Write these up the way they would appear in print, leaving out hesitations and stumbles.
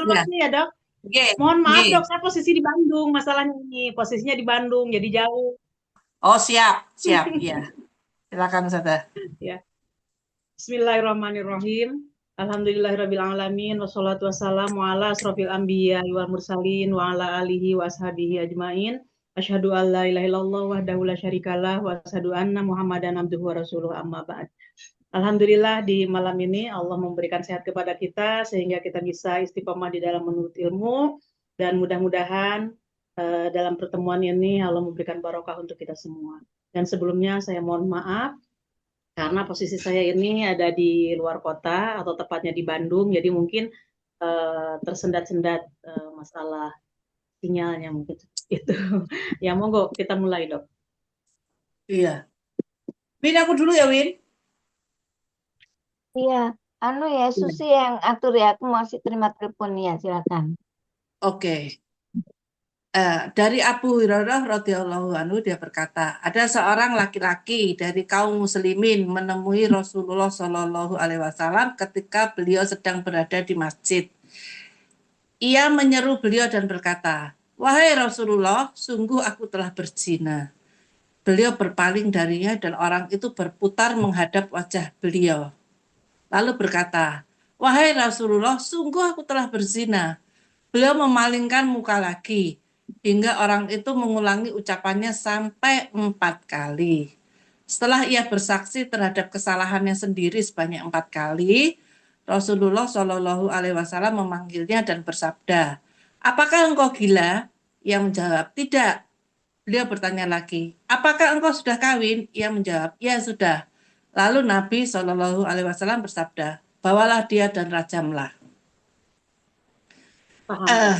Ya, informasinya ya dok. oke, Mohon maaf dok, oke. saya posisi di Bandung, masalahnya ini posisinya di Bandung, jadi jauh. Oh, siap, siap. Ya, silakan Ustazah. Ya. Bismillahirrahmanirrahim. Alhamdulillahirabbil alamin wassalatu wassalamu ala asrofil anbiya wal mursalin wa ala alihi wa ashabihi ajmain. Asyhadu an la ilaha illallah wahdahu la syarikalah wa asyhadu anna Muhammadan abduhu wa rasuluh amma ba'd. Alhamdulillah di malam ini Allah memberikan sehat kepada kita sehingga kita bisa istiqomah di dalam menuntut ilmu dan mudah-mudahan dalam pertemuan ini Allah memberikan barokah untuk kita semua. Dan sebelumnya saya mohon maaf karena posisi saya ini ada di luar kota atau tepatnya di Bandung, jadi mungkin tersendat-sendat masalah sinyalnya mungkin itu. Ya monggo kita mulai dok. Iya. Win, aku dulu ya, Win. Iya, ya Iya. Susi yang atur ya, aku masih terima telepon ya, silakan. Oke. Dari Abu Hurairah radhiyallahu anhu dia berkata, ada seorang laki-laki dari kaum muslimin menemui Rasulullah Shallallahu Alaihi Wasallam ketika beliau sedang berada di masjid. Ia menyeru beliau dan berkata, wahai Rasulullah, sungguh aku telah berzina. Beliau berpaling darinya dan orang itu berputar menghadap wajah beliau. Lalu berkata, wahai Rasulullah, sungguh aku telah berzina. Beliau memalingkan muka lagi, hingga orang itu mengulangi ucapannya sampai 4 kali. Setelah ia bersaksi terhadap kesalahannya sendiri sebanyak 4 kali, Rasulullah Shallallahu Alaihi Wasallam memanggilnya dan bersabda, apakah engkau gila? Ia menjawab, tidak. Beliau bertanya lagi, apakah engkau sudah kawin? Ia menjawab, ya sudah. Lalu Nabi Shallallahu Alaihi Wasallam bersabda, bawalah dia dan rajamlah. Paham dok.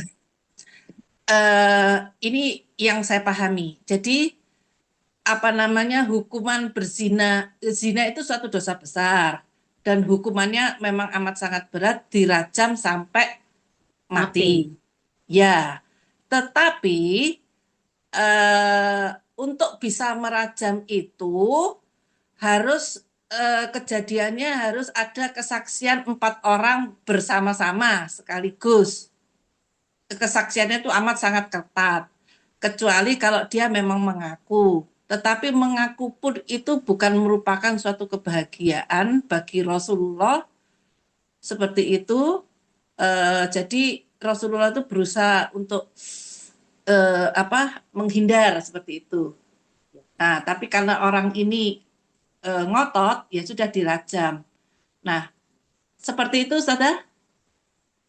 Eh, ini yang saya pahami. Jadi apa namanya hukuman berzina, zina itu suatu dosa besar dan hukumannya memang amat sangat berat, dirajam sampai mati. Mati. Ya, tetapi eh, untuk bisa merajam itu harus kejadiannya harus ada kesaksian 4 orang bersama-sama sekaligus. Kesaksiannya itu amat sangat ketat. Kecuali kalau dia memang mengaku. Tetapi mengaku pun itu bukan merupakan suatu kebahagiaan bagi Rasulullah seperti itu. Jadi Rasulullah itu berusaha untuk menghindar seperti itu. Nah, tapi karena orang ini ngotot, ya sudah dirajam. Nah, seperti itu, Saudara?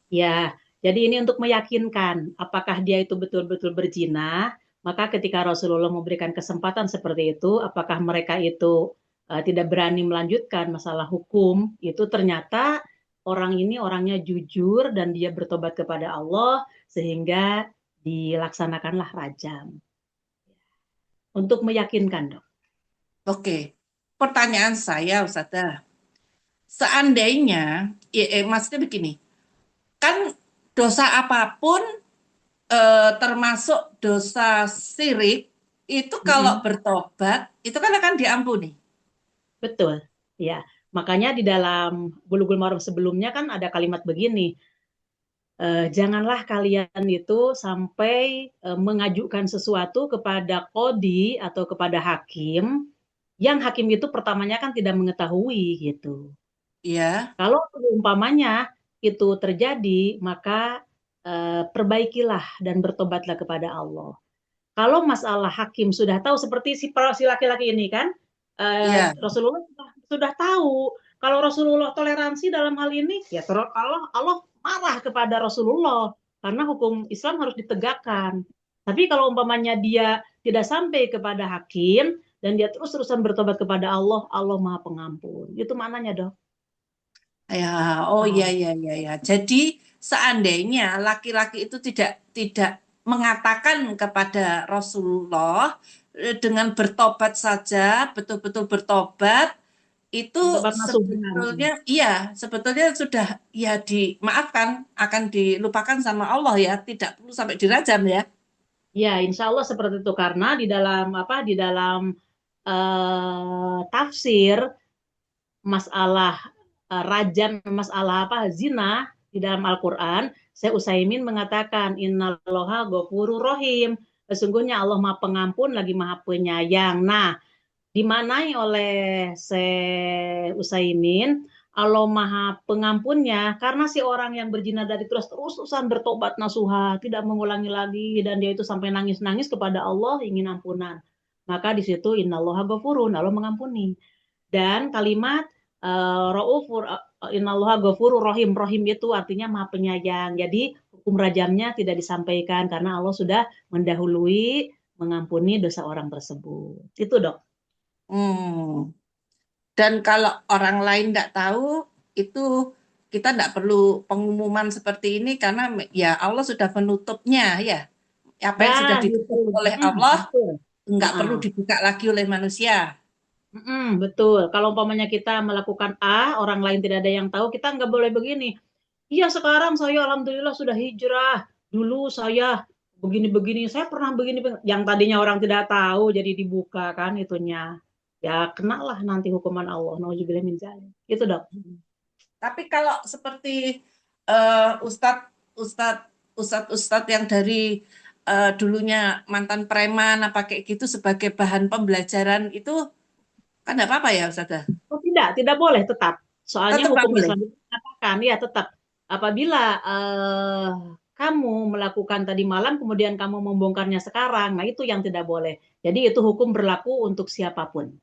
Ya, jadi ini untuk meyakinkan apakah dia itu betul-betul berzina, maka ketika Rasulullah memberikan kesempatan seperti itu, apakah mereka itu tidak berani melanjutkan masalah hukum, itu ternyata orang ini orangnya jujur dan dia bertobat kepada Allah sehingga dilaksanakanlah rajam. Untuk meyakinkan, dok. Oke. Pertanyaan saya, Ustazah. Seandainya, maksudnya begini, kan dosa apapun termasuk dosa syirik itu kalau Mm-mm. bertobat itu kan akan diampuni. Betul, ya. Makanya di dalam Bulughul Maram sebelumnya kan ada kalimat begini, janganlah kalian itu sampai mengajukan sesuatu kepada kodi atau kepada hakim yang hakim itu pertamanya kan tidak mengetahui gitu. Ya, Kalau umpamanya itu terjadi, maka perbaikilah dan bertobatlah kepada Allah. Kalau masalah hakim sudah tahu seperti si laki-laki ini kan, ya, Rasulullah sudah tahu. Kalau Rasulullah toleransi dalam hal ini, ya Allah marah kepada Rasulullah karena hukum Islam harus ditegakkan. Tapi kalau umpamanya dia tidak sampai kepada hakim dan dia terus-terusan bertobat kepada Allah, Allah Maha Pengampun. Itu maknanya, Dok. ya, oh ya, Paham? ya, ya, ya. Jadi seandainya laki-laki itu tidak tidak mengatakan kepada Rasulullah dengan bertobat saja, betul-betul bertobat, itu Bertobat nasuhan. sebetulnya iya, sebetulnya sudah ya dimaafkan, akan dilupakan sama Allah ya, tidak perlu sampai dirajam ya. Ya, insya Allah seperti itu karena di dalam apa? Di dalam tafsir masalah rajam, masalah apa zina di dalam Al-Quran Syekh Utsaimin mengatakan innallaha ghafurur rahim. Sesungguhnya Allah Maha Pengampun lagi Maha Penyayang. Nah, dimanai oleh Syekh Utsaimin Allah Maha Pengampunnya karena si orang yang berzina dari terus-terusan bertobat nasuha, tidak mengulangi lagi dan dia itu sampai nangis-nangis kepada Allah ingin ampunan. Maka di situ innallaha ghafurun, Allah mengampuni. Dan kalimat raufur innallaha ghafurur rahim, rahim itu artinya Maha Penyayang. Jadi hukum rajamnya tidak disampaikan karena Allah sudah mendahului mengampuni dosa orang tersebut. Itu, Dok. Hmm. Dan kalau orang lain tidak tahu, itu kita tidak perlu pengumuman seperti ini karena ya Allah sudah menutupnya ya. Apa yang sudah Ya, gitu. ditutup oleh Allah Betul. nggak perlu dibuka lagi oleh manusia. Betul. Kalau umpamanya kita melakukan A, orang lain tidak ada yang tahu, kita nggak boleh begini. Iya, sekarang saya alhamdulillah sudah hijrah. Dulu saya begini-begini, saya pernah begini, yang tadinya orang tidak tahu jadi dibuka kan itunya. Ya, kenalah nanti hukuman Allah. Nauzubillah min dzalik. Itu, Dok. Tapi kalau seperti ustadz yang dari dulunya mantan preman apa kayak gitu sebagai bahan pembelajaran itu kan nggak apa-apa ya Ustazah? Oh, tidak boleh tetap. Soalnya Tetap nggak hukum boleh. Islam itu mengatakan ya tetap apabila kamu melakukan tadi malam kemudian kamu membongkarnya sekarang, nah itu yang tidak boleh. Jadi itu hukum berlaku untuk siapapun.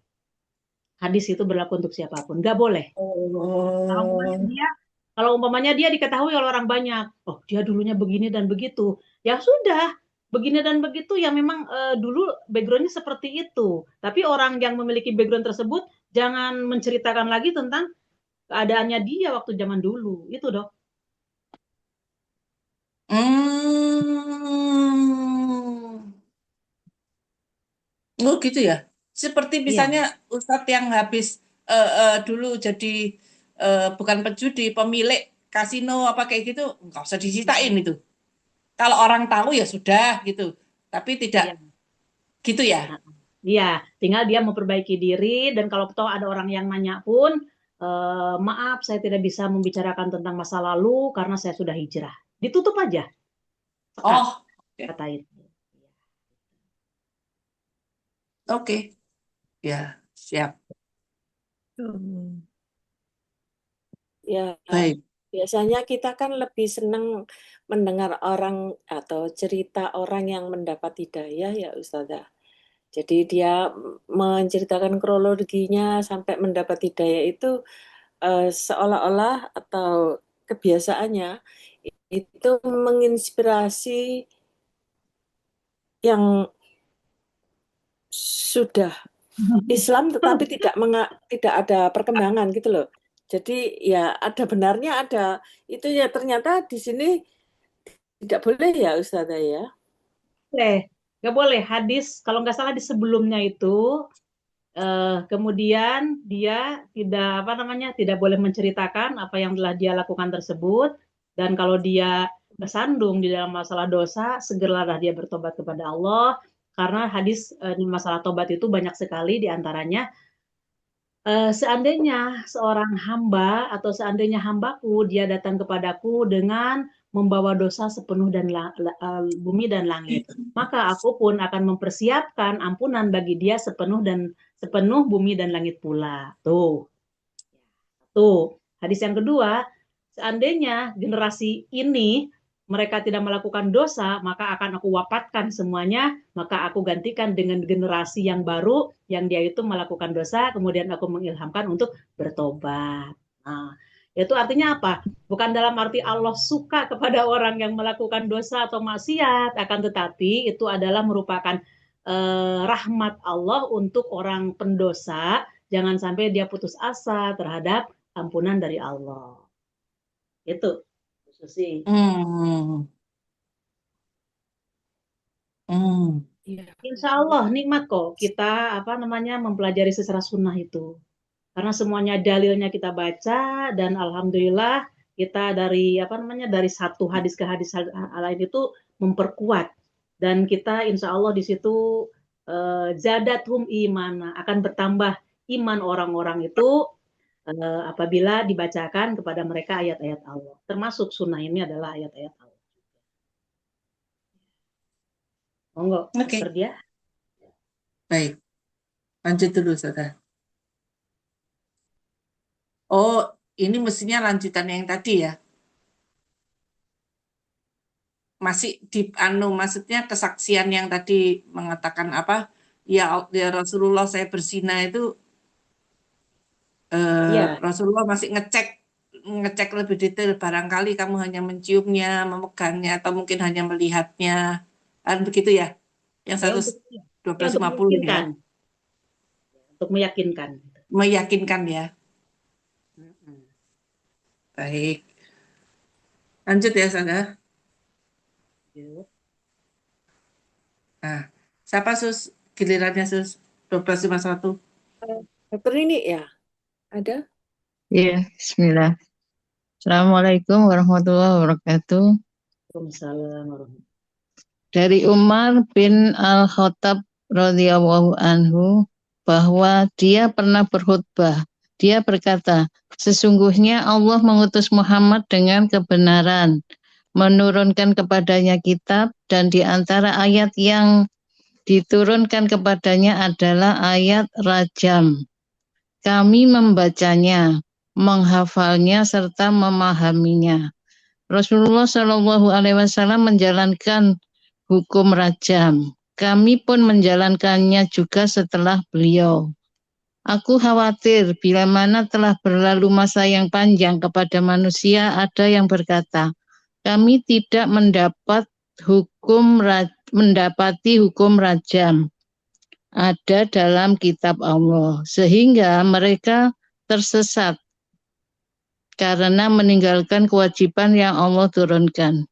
Hadis itu berlaku untuk siapapun, nggak boleh. Kalau umpamanya Oh. dia, kalau umpamanya dia diketahui oleh orang banyak, oh dia dulunya begini dan begitu, ya sudah, begini dan begitu ya memang dulu backgroundnya seperti itu. Tapi orang yang memiliki background tersebut jangan menceritakan lagi tentang keadaannya dia waktu zaman dulu, itu Dok. Hmm. Oh gitu ya. Seperti Iya, misalnya Ustadz yang habis dulu jadi bukan penjudi, pemilik kasino apa kayak gitu, nggak usah diceritain itu. Kalau orang tahu ya sudah gitu. Tapi tidak iya. gitu ya. Nah, iya, tinggal dia memperbaiki diri dan kalau tahu ada orang yang nanya pun, maaf saya tidak bisa membicarakan tentang masa lalu karena saya sudah hijrah. Ditutup aja, sekat, Oh, oke. katain. Oke. Ya, siap. Hmm. Ya, Baik. biasanya kita kan lebih senang mendengar orang atau cerita orang yang mendapat hidayah ya Ustazah. Jadi dia menceritakan kronologinya sampai mendapat hidayah itu seolah-olah atau kebiasaannya itu menginspirasi yang sudah Islam tetapi tidak ada perkembangan gitu loh. Jadi ya ada benarnya ada itu ya ternyata di sini tidak boleh ya Ustazah ya. Nggak boleh. Hadis, kalau nggak salah di sebelumnya itu, kemudian dia tidak apa namanya tidak boleh menceritakan apa yang telah dia lakukan tersebut dan kalau dia kesandung di dalam masalah dosa segeralah dia bertobat kepada Allah karena hadis di masalah tobat itu banyak sekali diantaranya seandainya seorang hamba atau seandainya hambaku dia datang kepadaku dengan membawa dosa sepenuh dan bumi dan langit, maka aku pun akan mempersiapkan ampunan bagi dia sepenuh bumi dan langit pula. Tuh, hadis yang kedua, seandainya generasi ini mereka tidak melakukan dosa, maka akan aku wafatkan semuanya, maka aku gantikan dengan generasi yang baru, yang dia itu melakukan dosa, kemudian aku mengilhamkan untuk bertobat. Nah, itu artinya apa? Bukan dalam arti Allah suka kepada orang yang melakukan dosa atau maksiat, akan tetapi itu adalah merupakan rahmat Allah untuk orang pendosa, jangan sampai dia putus asa terhadap ampunan dari Allah. Itu Susi. Hmm. Hmm. Insya Allah nikmat kok kita mempelajari secara sunnah itu. Karena semuanya dalilnya kita baca dan alhamdulillah kita dari satu hadis ke hadis lain itu memperkuat dan kita insya Allah di situ zadathum imana akan bertambah iman orang-orang itu apabila dibacakan kepada mereka ayat-ayat Allah. Termasuk sunnah ini adalah ayat-ayat Allah. Monggo, Oke, Dokter Dia. baik. Lanjut dulu, Saudara. Oh, ini mestinya lanjutan yang tadi ya. Masih maksudnya kesaksian yang tadi mengatakan apa? Ya Rasulullah saya berzina itu Iya, Rasulullah masih ngecek lebih detail, barangkali kamu hanya menciumnya, memegangnya, atau mungkin hanya melihatnya, kan begitu ya? Yang ya untuk 1250 ini ya, untuk meyakinkan. meyakinkan ya. Baik, lanjut ya Saudara. Nah, siapa Sus? Gilirannya Sus, 1251. Dokter ini ya, ada? Ya, bismillah. Assalamualaikum warahmatullahi wabarakatuh. Waalaikumsalam warahmatullahi Dari Umar bin Al-Khattab radhiyallahu anhu bahwa dia pernah berkhutbah. Dia berkata, sesungguhnya Allah mengutus Muhammad dengan kebenaran, menurunkan kepadanya kitab, dan di antara ayat yang diturunkan kepadanya adalah ayat rajam. Kami membacanya, menghafalnya, serta memahaminya. Rasulullah Shallallahu Alaihi Wasallam menjalankan hukum rajam. Kami pun menjalankannya juga setelah beliau. Aku khawatir bila mana telah berlalu masa yang panjang kepada manusia ada yang berkata, kami tidak mendapati hukum rajam ada dalam kitab Allah, sehingga mereka tersesat karena meninggalkan kewajiban yang Allah turunkan.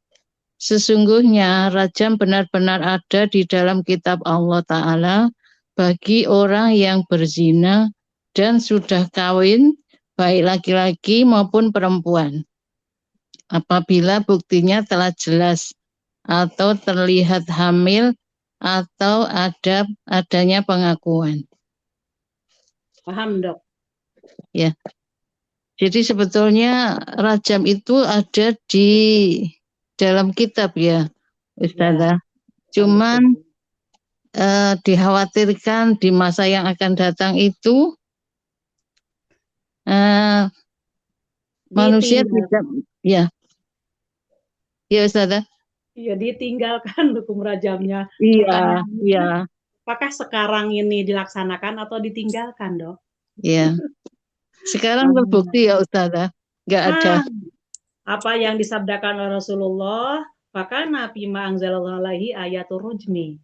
Sesungguhnya rajam benar-benar ada di dalam kitab Allah Ta'ala bagi orang yang berzina dan sudah kawin, baik laki-laki maupun perempuan. Apabila buktinya telah jelas atau terlihat hamil atau adanya pengakuan. Paham, Dok? Ya. Jadi sebetulnya rajam itu ada di dalam kitab ya, Ustazah. Cuman dikhawatirkan di masa yang akan datang itu manusia tidak, ya Ustazah. Ya, ditinggalkan hukum rajamnya. Iya, iya. Apakah sekarang ini dilaksanakan atau ditinggalkan, Dok? Iya. Sekarang terbukti ya Ustazah, nggak ada. Apa yang disabdakan oleh Rasulullah, maka Nabi ma'angzalallahu alaihi ayatul rujmi.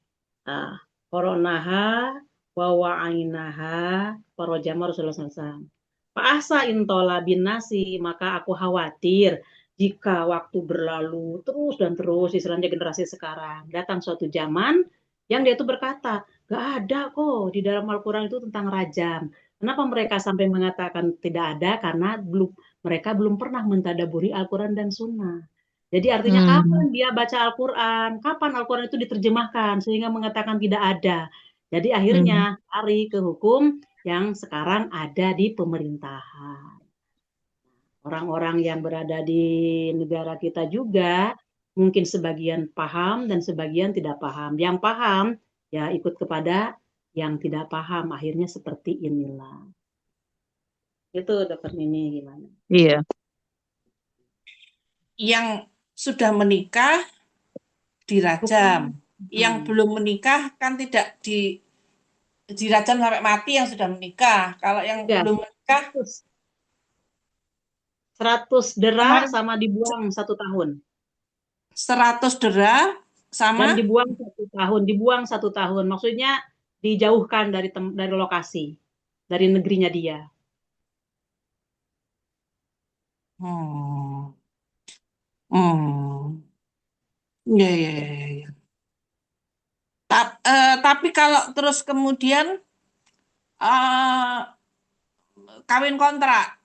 Koronaha wa wa'ainaha parojama Rasulullah SAW. Fa'asa intola bin nasi, maka aku khawatir jika waktu berlalu terus dan terus, istilahnya generasi sekarang, datang suatu zaman yang dia itu berkata, gak ada kok di dalam Al-Quran itu tentang rajam. Kenapa mereka sampai mengatakan tidak ada? Karena mereka belum pernah mentadaburi Al-Quran dan Sunnah. Jadi artinya kapan dia baca Al-Quran, kapan Al-Quran itu diterjemahkan sehingga mengatakan tidak ada. Jadi akhirnya lari ke hukum yang sekarang ada di pemerintahan. Orang-orang yang berada di negara kita juga mungkin sebagian paham dan sebagian tidak paham. Yang paham ya ikut kepada yang tidak paham. Akhirnya seperti inilah. Itu Dokter Nini gimana? Iya. Yang sudah menikah dirajam. Yang belum menikah kan tidak dirajam sampai mati yang sudah menikah. Kalau yang belum menikah 100 dera sama dibuang 1 tahun. 100 dera sama dan dibuang 1 tahun. Maksudnya dijauhkan dari lokasi, dari negerinya dia. Ya. Tapi kalau terus kemudian kawin kontrak,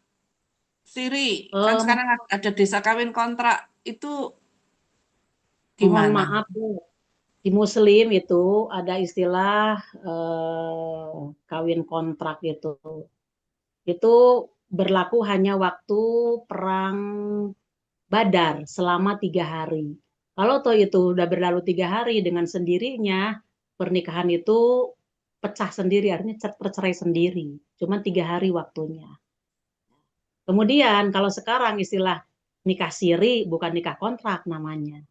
Siri, kan sekarang ada desa kawin kontrak, itu gimana? Mohon maaf, Bu. Di Muslim itu ada istilah kawin kontrak itu. Itu berlaku hanya waktu perang Badar selama 3 hari. Kalau toh itu udah berlalu 3 hari, dengan sendirinya pernikahan itu pecah sendiri, artinya bercerai sendiri. Cuma 3 hari waktunya. Kemudian kalau sekarang istilah nikah siri bukan nikah kontrak namanya.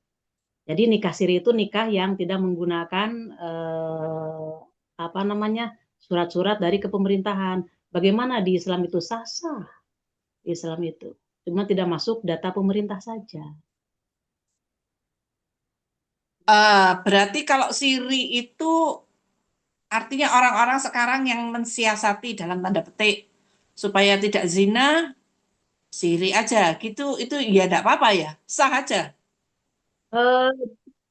Jadi nikah siri itu nikah yang tidak menggunakan surat-surat dari kepemerintahan. Bagaimana di Islam itu sah-sah Islam itu, cuma tidak masuk data pemerintah saja. Berarti kalau siri itu artinya orang-orang sekarang yang mensiasati dalam tanda petik supaya tidak zina, siri aja gitu, itu ya tidak apa-apa ya, sah aja. Eh,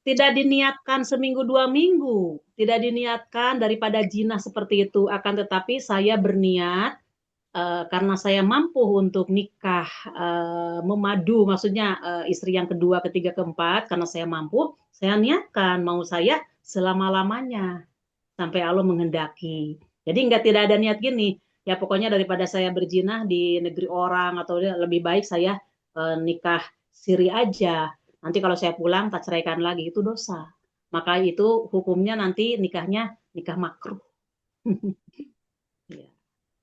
Tidak diniatkan seminggu 2 minggu, tidak diniatkan daripada zina seperti itu. Akan tetapi saya berniat karena saya mampu untuk nikah memadu, maksudnya istri yang kedua, ketiga, keempat, karena saya mampu, saya niatkan mau saya selama-lamanya sampai Allah menghendaki. Jadi tidak ada niat gini, ya pokoknya daripada saya berzina di negeri orang atau lebih baik saya nikah siri aja. Nanti kalau saya pulang tak ceraikan lagi, itu dosa. Maka itu hukumnya nanti nikahnya nikah makruh. Ya.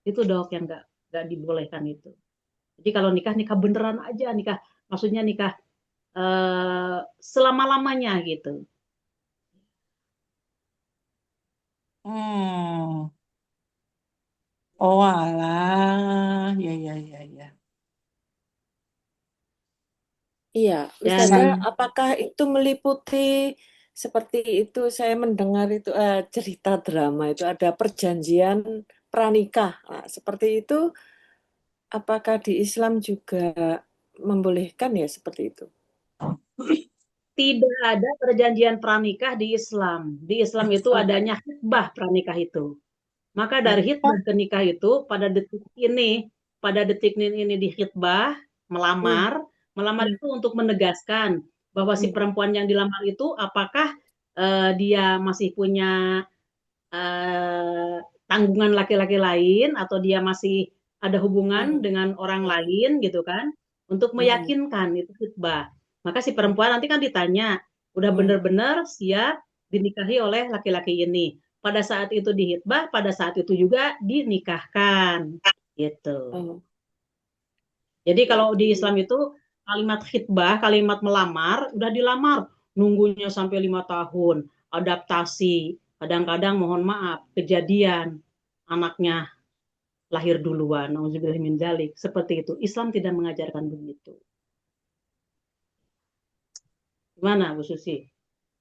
Itu dok yang nggak dibolehkan itu. Jadi kalau nikah beneran aja, nikah maksudnya nikah selama-lamanya gitu. Hmm. Oh alah, ya ya ya ya. Iya, Dan Ustazah, apakah itu meliputi seperti itu? Saya mendengar itu cerita drama itu ada perjanjian pranikah. Nah, seperti itu, apakah di Islam juga membolehkan ya seperti itu? tidak ada perjanjian pranikah di Islam. Di Islam itu adanya khitbah pranikah itu. Maka dari khitbah ke nikah itu pada detik ini di khitbah melamar itu untuk menegaskan bahwa si perempuan yang dilamar itu apakah dia masih punya tanggungan laki-laki lain atau dia masih ada hubungan dengan orang lain gitu kan, untuk meyakinkan itu khitbah. Maka si perempuan nanti kan ditanya, udah benar-benar siap dinikahi oleh laki-laki ini. Pada saat itu dihitbah, pada saat itu juga dinikahkan gitu. Jadi kalau di Islam itu kalimat khitbah, kalimat melamar, udah dilamar, nunggunya sampai 5 tahun, adaptasi, kadang-kadang mohon maaf, kejadian anaknya lahir duluan, nauzubillah min dzalik, seperti itu. Islam tidak mengajarkan begitu. Gimana Bu Susi?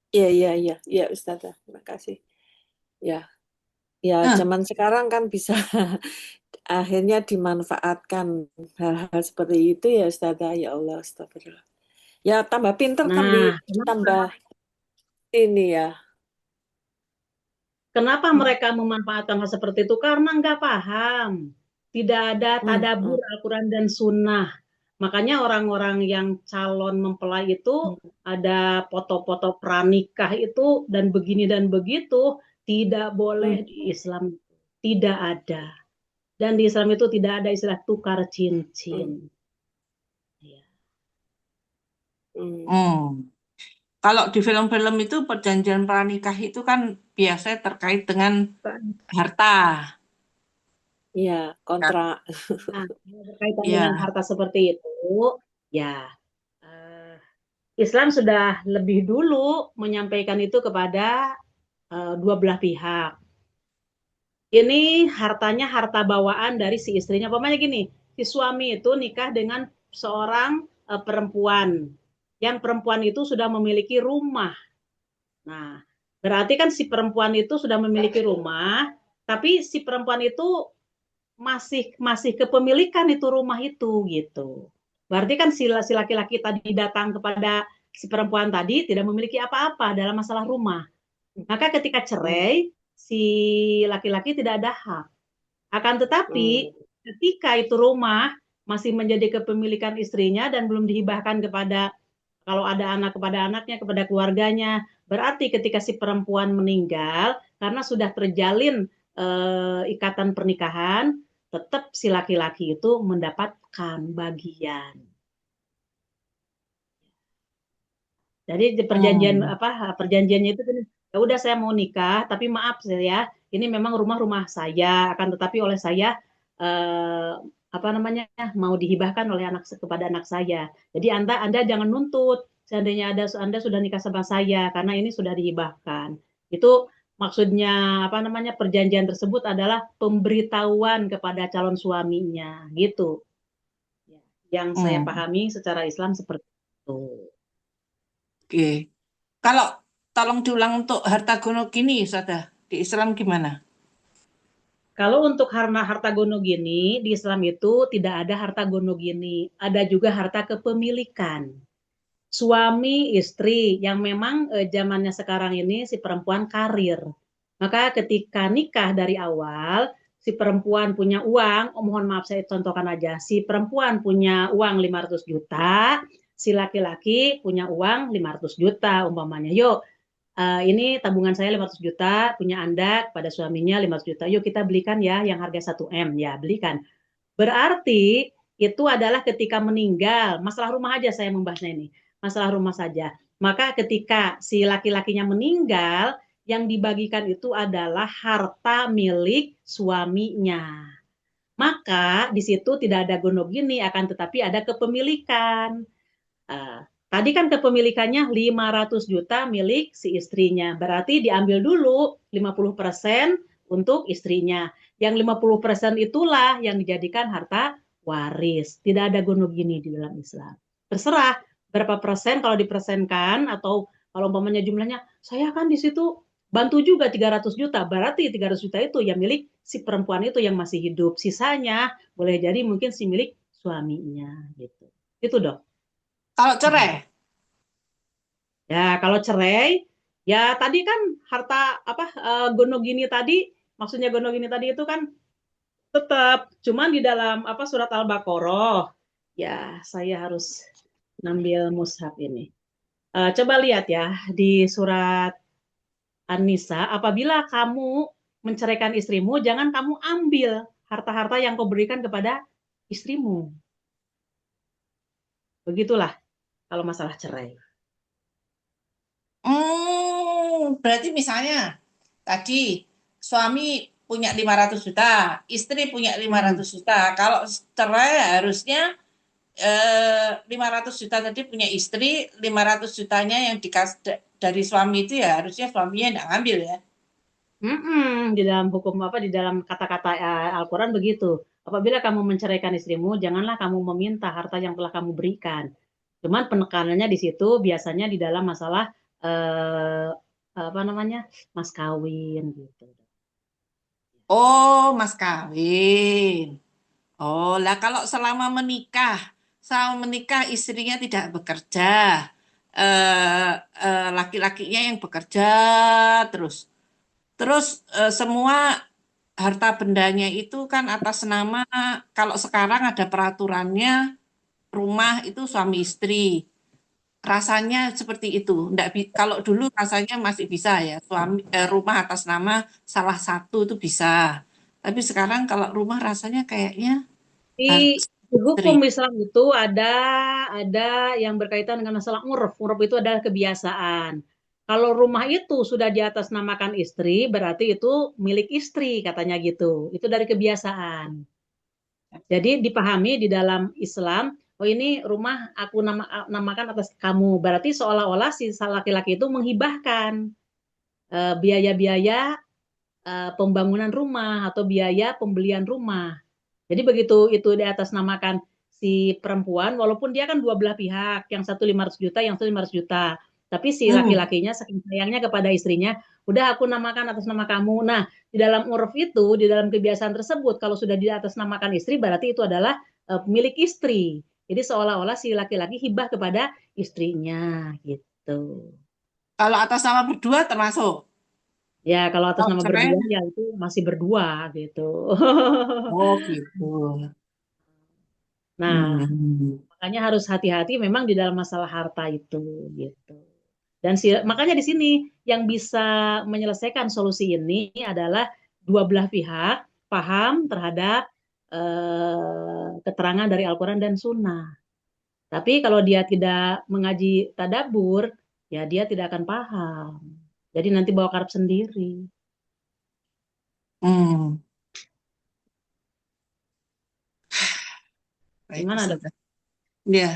Iya, Ustazah. Terima kasih. Ya, zaman sekarang kan bisa akhirnya dimanfaatkan hal-hal seperti itu ya Ustazah. Ya Allah, astagfirullah. Ya tambah pinter, tambah ini ya. Kenapa mereka memanfaatkan hal seperti itu? Karena nggak paham. Tidak ada tadabbur Al-Quran dan Sunnah. Makanya orang-orang yang calon mempelai itu ada foto-foto pranikah itu dan begini dan begitu, tidak boleh di Islam. Tidak ada. Dan di Islam itu tidak ada istilah tukar cincin. Kalau di film-film itu perjanjian pranikah itu kan biasanya terkait dengan harta. Iya, kontrak. Nah, berkaitan dengan harta seperti itu, ya Islam sudah lebih dulu menyampaikan itu kepada dua belah pihak. Ini hartanya harta bawaan dari si istrinya. Pokoknya gini, si suami itu nikah dengan seorang perempuan. Yang perempuan itu sudah memiliki rumah. Nah, berarti kan si perempuan itu sudah memiliki rumah, tapi si perempuan itu masih kepemilikan itu rumah itu gitu. Berarti kan si laki-laki tadi datang kepada si perempuan tadi tidak memiliki apa-apa dalam masalah rumah. Maka ketika cerai, si laki-laki tidak ada hak. Akan tetapi ketika itu rumah masih menjadi kepemilikan istrinya dan belum dihibahkan kepada, kalau ada anak, kepada anaknya, kepada keluarganya, berarti ketika si perempuan meninggal karena sudah terjalin ikatan pernikahan, tetap si laki-laki itu mendapatkan bagian. Jadi perjanjiannya itu gini, ya udah saya mau nikah, tapi maaf ya, ini memang rumah saya, akan tetapi oleh saya mau dihibahkan oleh kepada anak saya. Jadi Anda jangan nuntut seandainya Anda sudah nikah sama saya karena ini sudah dihibahkan. Itu maksudnya perjanjian tersebut adalah pemberitahuan kepada calon suaminya gitu. Yang saya pahami secara Islam seperti itu. Oke. Kalau tolong diulang untuk harta gono gini, Ustazah, di Islam gimana? Kalau untuk harta gono gini, di Islam itu tidak ada harta gono gini. Ada juga harta kepemilikan. Suami, istri, yang memang zamannya sekarang ini si perempuan karir. Maka ketika nikah dari awal, si perempuan punya uang, mohon maaf saya contohkan aja, si perempuan punya uang 500 juta, si laki-laki punya uang 500 juta umpamanya. Yuk, ini tabungan saya 500 juta, punya Anda kepada suaminya 500 juta. Yuk kita belikan ya yang harga 1M, ya belikan. Berarti itu adalah ketika meninggal, masalah rumah aja saya membahasnya ini, masalah rumah saja. Maka ketika si laki-lakinya meninggal, yang dibagikan itu adalah harta milik suaminya. Maka di situ tidak ada gono gini, akan tetapi ada kepemilikan. Tadi kan kepemilikannya 500 juta milik si istrinya. Berarti diambil dulu 50% untuk istrinya. Yang 50% itulah yang dijadikan harta waris. Tidak ada gono gini di dalam Islam. Terserah berapa persen kalau dipersenkan atau kalau umpamanya jumlahnya, saya kan di situ bantu juga 300 juta. Berarti 300 juta itu yang milik si perempuan itu yang masih hidup. Sisanya boleh jadi mungkin si milik suaminya gitu. Itu dong. Kalau cerai? Ya, kalau cerai, ya tadi kan harta gono gini tadi, maksudnya gono gini tadi itu kan tetap, cuman di dalam surat Al-Baqarah. Ya, saya harus ngambil mushaf ini. Coba lihat ya di surat An-Nisa, apabila kamu menceraikan istrimu, jangan kamu ambil harta-harta yang kau berikan kepada istrimu. Begitulah kalau masalah cerai. Berarti misalnya tadi suami punya 500 juta, istri punya 500 juta. Kalau cerai harusnya 500 juta tadi punya istri, 500 jutanya yang dikasih dari suami itu ya harusnya suaminya tidak ngambil ya. Di dalam hukum di dalam kata-kata Al-Quran begitu. Apabila kamu menceraikan istrimu, janganlah kamu meminta harta yang telah kamu berikan. Cuman penekanannya di situ biasanya di dalam masalah mas kawin gitu. Oh, mas kawin. Oh, lah kalau selama menikah istrinya tidak bekerja, laki-lakinya yang bekerja terus semua harta bendanya itu kan atas nama, kalau sekarang ada peraturannya rumah itu suami istri. Rasanya seperti itu. Kalau dulu rasanya masih bisa ya, rumah atas nama salah satu itu bisa. Tapi sekarang kalau rumah rasanya kayaknya Di harus hukum istri. Islam itu ada yang berkaitan dengan masalah urf. Urf itu adalah kebiasaan. Kalau rumah itu sudah diatasnamakan istri, berarti itu milik istri, katanya gitu. Itu dari kebiasaan. Jadi dipahami di dalam Islam, oh ini rumah aku namakan atas kamu. Berarti seolah-olah si laki-laki itu menghibahkan biaya-biaya pembangunan rumah atau biaya pembelian rumah. Jadi begitu itu diatasnamakan si perempuan, walaupun dia kan dua belah pihak, yang satu 500 juta, yang satu 500 juta. Tapi si laki-lakinya saking sayangnya kepada istrinya, udah aku namakan atas nama kamu. Nah, di dalam uruf itu, di dalam kebiasaan tersebut, kalau sudah diatasnamakan istri, berarti itu adalah milik istri. Jadi seolah-olah si laki-laki hibah kepada istrinya gitu. Kalau atas nama berdua termasuk. Ya, kalau atas nama Cerai. berdua ya itu masih berdua gitu. Oh gitu. Nah, makanya harus hati-hati memang di dalam masalah harta itu gitu. Dan makanya di sini yang bisa menyelesaikan solusi ini adalah dua belah pihak paham terhadap keterangan dari Al-Quran dan Sunnah. Tapi kalau dia tidak mengaji tadabur, ya dia tidak akan paham. Jadi nanti bawa karep sendiri. Hmm. Baik, Gimana, Dok? Ustazah. Ya.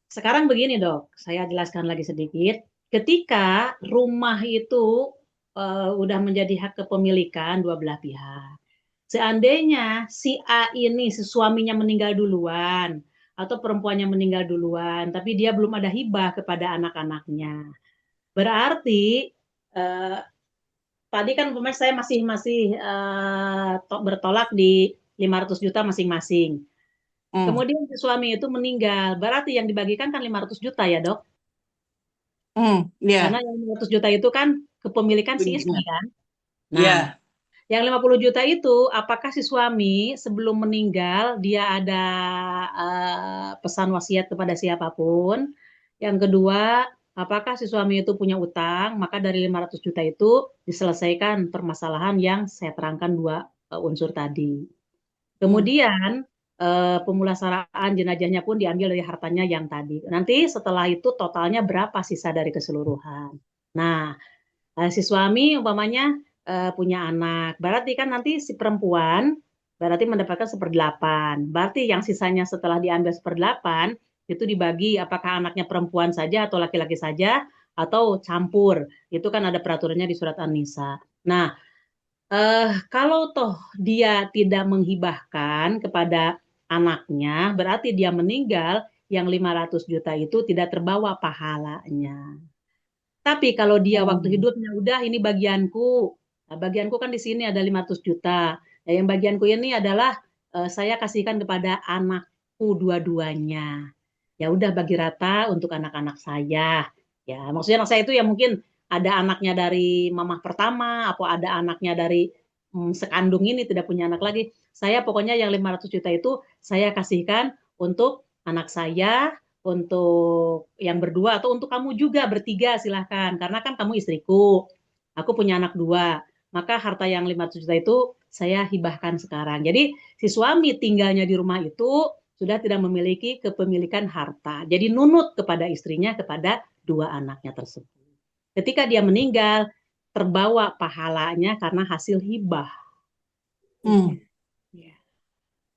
Sekarang begini, Dok. Saya jelaskan lagi sedikit. Ketika rumah itu udah menjadi hak kepemilikan dua belah pihak. Seandainya si A ini, si suaminya meninggal duluan, atau perempuannya meninggal duluan, tapi dia belum ada hibah kepada anak-anaknya. Berarti tadi kan umpamanya saya masih bertolak di 500 juta masing-masing. Kemudian si suami itu meninggal, berarti yang dibagikan kan 500 juta ya, Dok? Ya. Karena yang 500 juta itu kan kepemilikan si istri kan. Nah, Ya. yang 50 juta itu apakah si suami sebelum meninggal dia ada pesan wasiat kepada siapapun? Yang kedua, apakah si suami itu punya utang? Maka dari 500 juta itu diselesaikan permasalahan yang saya terangkan dua unsur tadi. Kemudian pemulasaraan jenazahnya pun diambil dari hartanya yang tadi. Nanti setelah itu totalnya berapa sisa dari keseluruhan. Nah, si suami umpamanya punya anak. Berarti kan nanti si perempuan berarti mendapatkan 1/8. Berarti yang sisanya setelah diambil 1/8 itu dibagi apakah anaknya perempuan saja atau laki-laki saja atau campur. Itu kan ada peraturannya di surat An-Nisa. Nah, kalau toh dia tidak menghibahkan kepada anaknya, berarti dia meninggal, yang 500 juta itu tidak terbawa pahalanya. Tapi kalau dia waktu hidupnya udah ini bagianku. Nah, bagianku kan di sini ada 500 juta. Nah, yang bagianku ini adalah saya kasihkan kepada anakku dua-duanya. Ya udah bagi rata untuk anak-anak saya. Ya, maksudnya anak saya itu ya mungkin ada anaknya dari mamah pertama atau ada anaknya dari sekandung ini tidak punya anak lagi. Saya pokoknya yang 500 juta itu saya kasihkan untuk anak saya, untuk yang berdua atau untuk kamu juga bertiga silahkan. Karena kan kamu istriku, aku punya anak dua. Maka harta yang 500 juta itu saya hibahkan sekarang. Jadi si suami tinggalnya di rumah itu sudah tidak memiliki kepemilikan harta. Jadi nunut kepada istrinya, kepada dua anaknya tersebut. Ketika dia meninggal, terbawa pahalanya karena hasil hibah. Ya.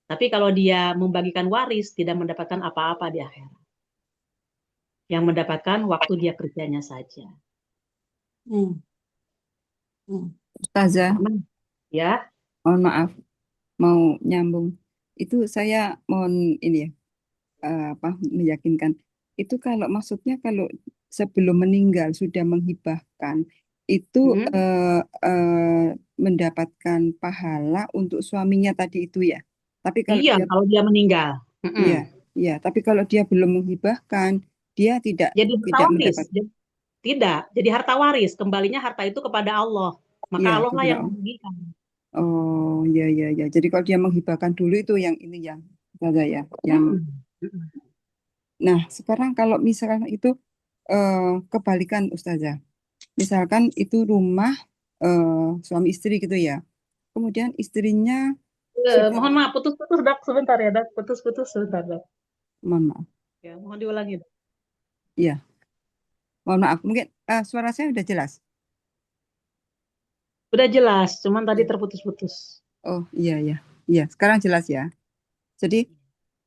Tapi kalau dia membagikan waris, tidak mendapatkan apa-apa di akhirat. Yang mendapatkan waktu dia kerjanya saja. Ustazah, Ya, mohon maaf, mau nyambung. Itu saya mohon ini ya, meyakinkan. Itu kalau maksudnya kalau sebelum meninggal sudah menghibahkan, itu mendapatkan pahala untuk suaminya tadi itu ya. Tapi kalau iya, kalau dia meninggal. Iya, tapi kalau dia belum menghibahkan, dia tidak jadi harta waris. mendapat. Tidak, jadi harta waris. Kembalinya harta itu kepada Allah. Maka Iya, Allah lah kepada yang Allah. membagikan. Oh, iya. Jadi kalau dia menghibahkan dulu itu yang ini yang saja ya, yang. Nah, sekarang kalau misalkan itu kebalikan Ustazah. Misalkan itu rumah suami istri gitu ya. Kemudian istrinya Mohon maaf, putus-putus Dok, sebentar ya Dok. Putus-putus sebentar Dok. Mohon maaf. Ya, mohon diulangi. Iya. Mohon maaf, mungkin suara saya udah jelas. Udah jelas, cuman tadi terputus-putus. Oh, iya. Sekarang jelas ya. Jadi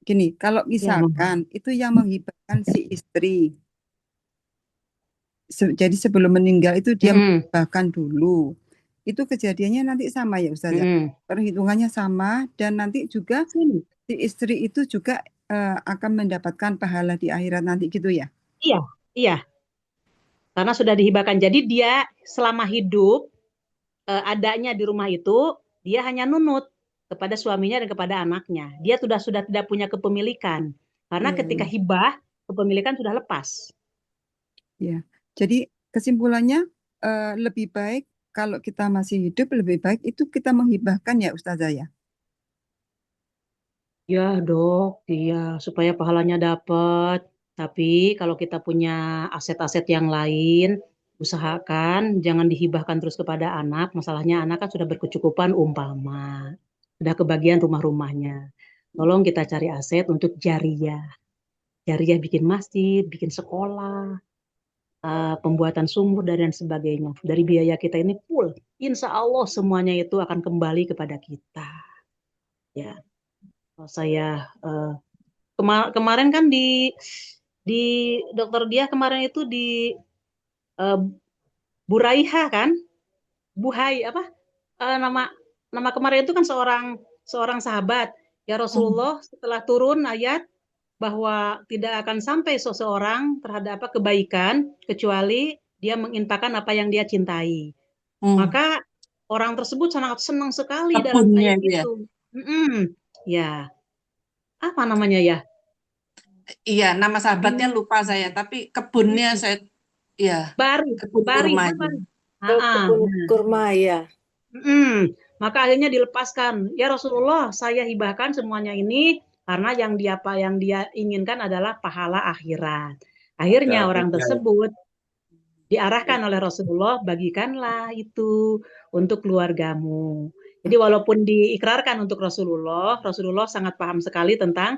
gini, kalau misalkan itu yang menghibahkan si istri. Jadi sebelum meninggal itu dia menghibahkan dulu. Itu kejadiannya nanti sama ya Ustazah. Perhitungannya sama dan nanti juga si istri itu juga akan mendapatkan pahala di akhirat nanti gitu ya. Iya. Karena sudah dihibahkan. Jadi dia selama hidup adanya di rumah itu dia hanya nunut kepada suaminya dan kepada anaknya. Dia sudah tidak punya kepemilikan. Karena ketika hibah, kepemilikan sudah lepas. Ya. Jadi kesimpulannya lebih baik kalau kita masih hidup lebih baik itu kita menghibahkan ya Ustazah ya. Ya Dok, iya supaya pahalanya dapat. Tapi kalau kita punya aset-aset yang lain, usahakan jangan dihibahkan terus kepada anak. Masalahnya anak kan sudah berkecukupan umpama. udah kebagian rumah-rumahnya. Tolong kita cari aset untuk jariyah. Jariyah bikin masjid, bikin sekolah, pembuatan sumur dan sebagainya. Dari biaya kita ini full. Insya Allah semuanya itu akan kembali kepada kita. Ya, kalau saya kemarin kan di dokter dia kemarin itu di Buraiha kan, Buhai apa nama kemarin itu kan seorang sahabat. Ya Rasulullah setelah turun ayat bahwa tidak akan sampai seseorang terhadap kebaikan kecuali dia menginfakkan apa yang dia cintai. Maka orang tersebut sangat senang sekali dalam Kebunnya ayat itu ya. itu. Ya, apa namanya ya? Iya, nama sahabatnya lupa saya, tapi kebunnya saya, ya, kebun Bari, kurma apa? itu. Kebun kurma ya. Maka akhirnya dilepaskan. Ya Rasulullah, saya hibahkan semuanya ini karena yang dia inginkan adalah pahala akhirat. Akhirnya orang tersebut diarahkan oleh Rasulullah, bagikanlah itu untuk keluargamu. Jadi walaupun diikrarkan untuk Rasulullah sangat paham sekali tentang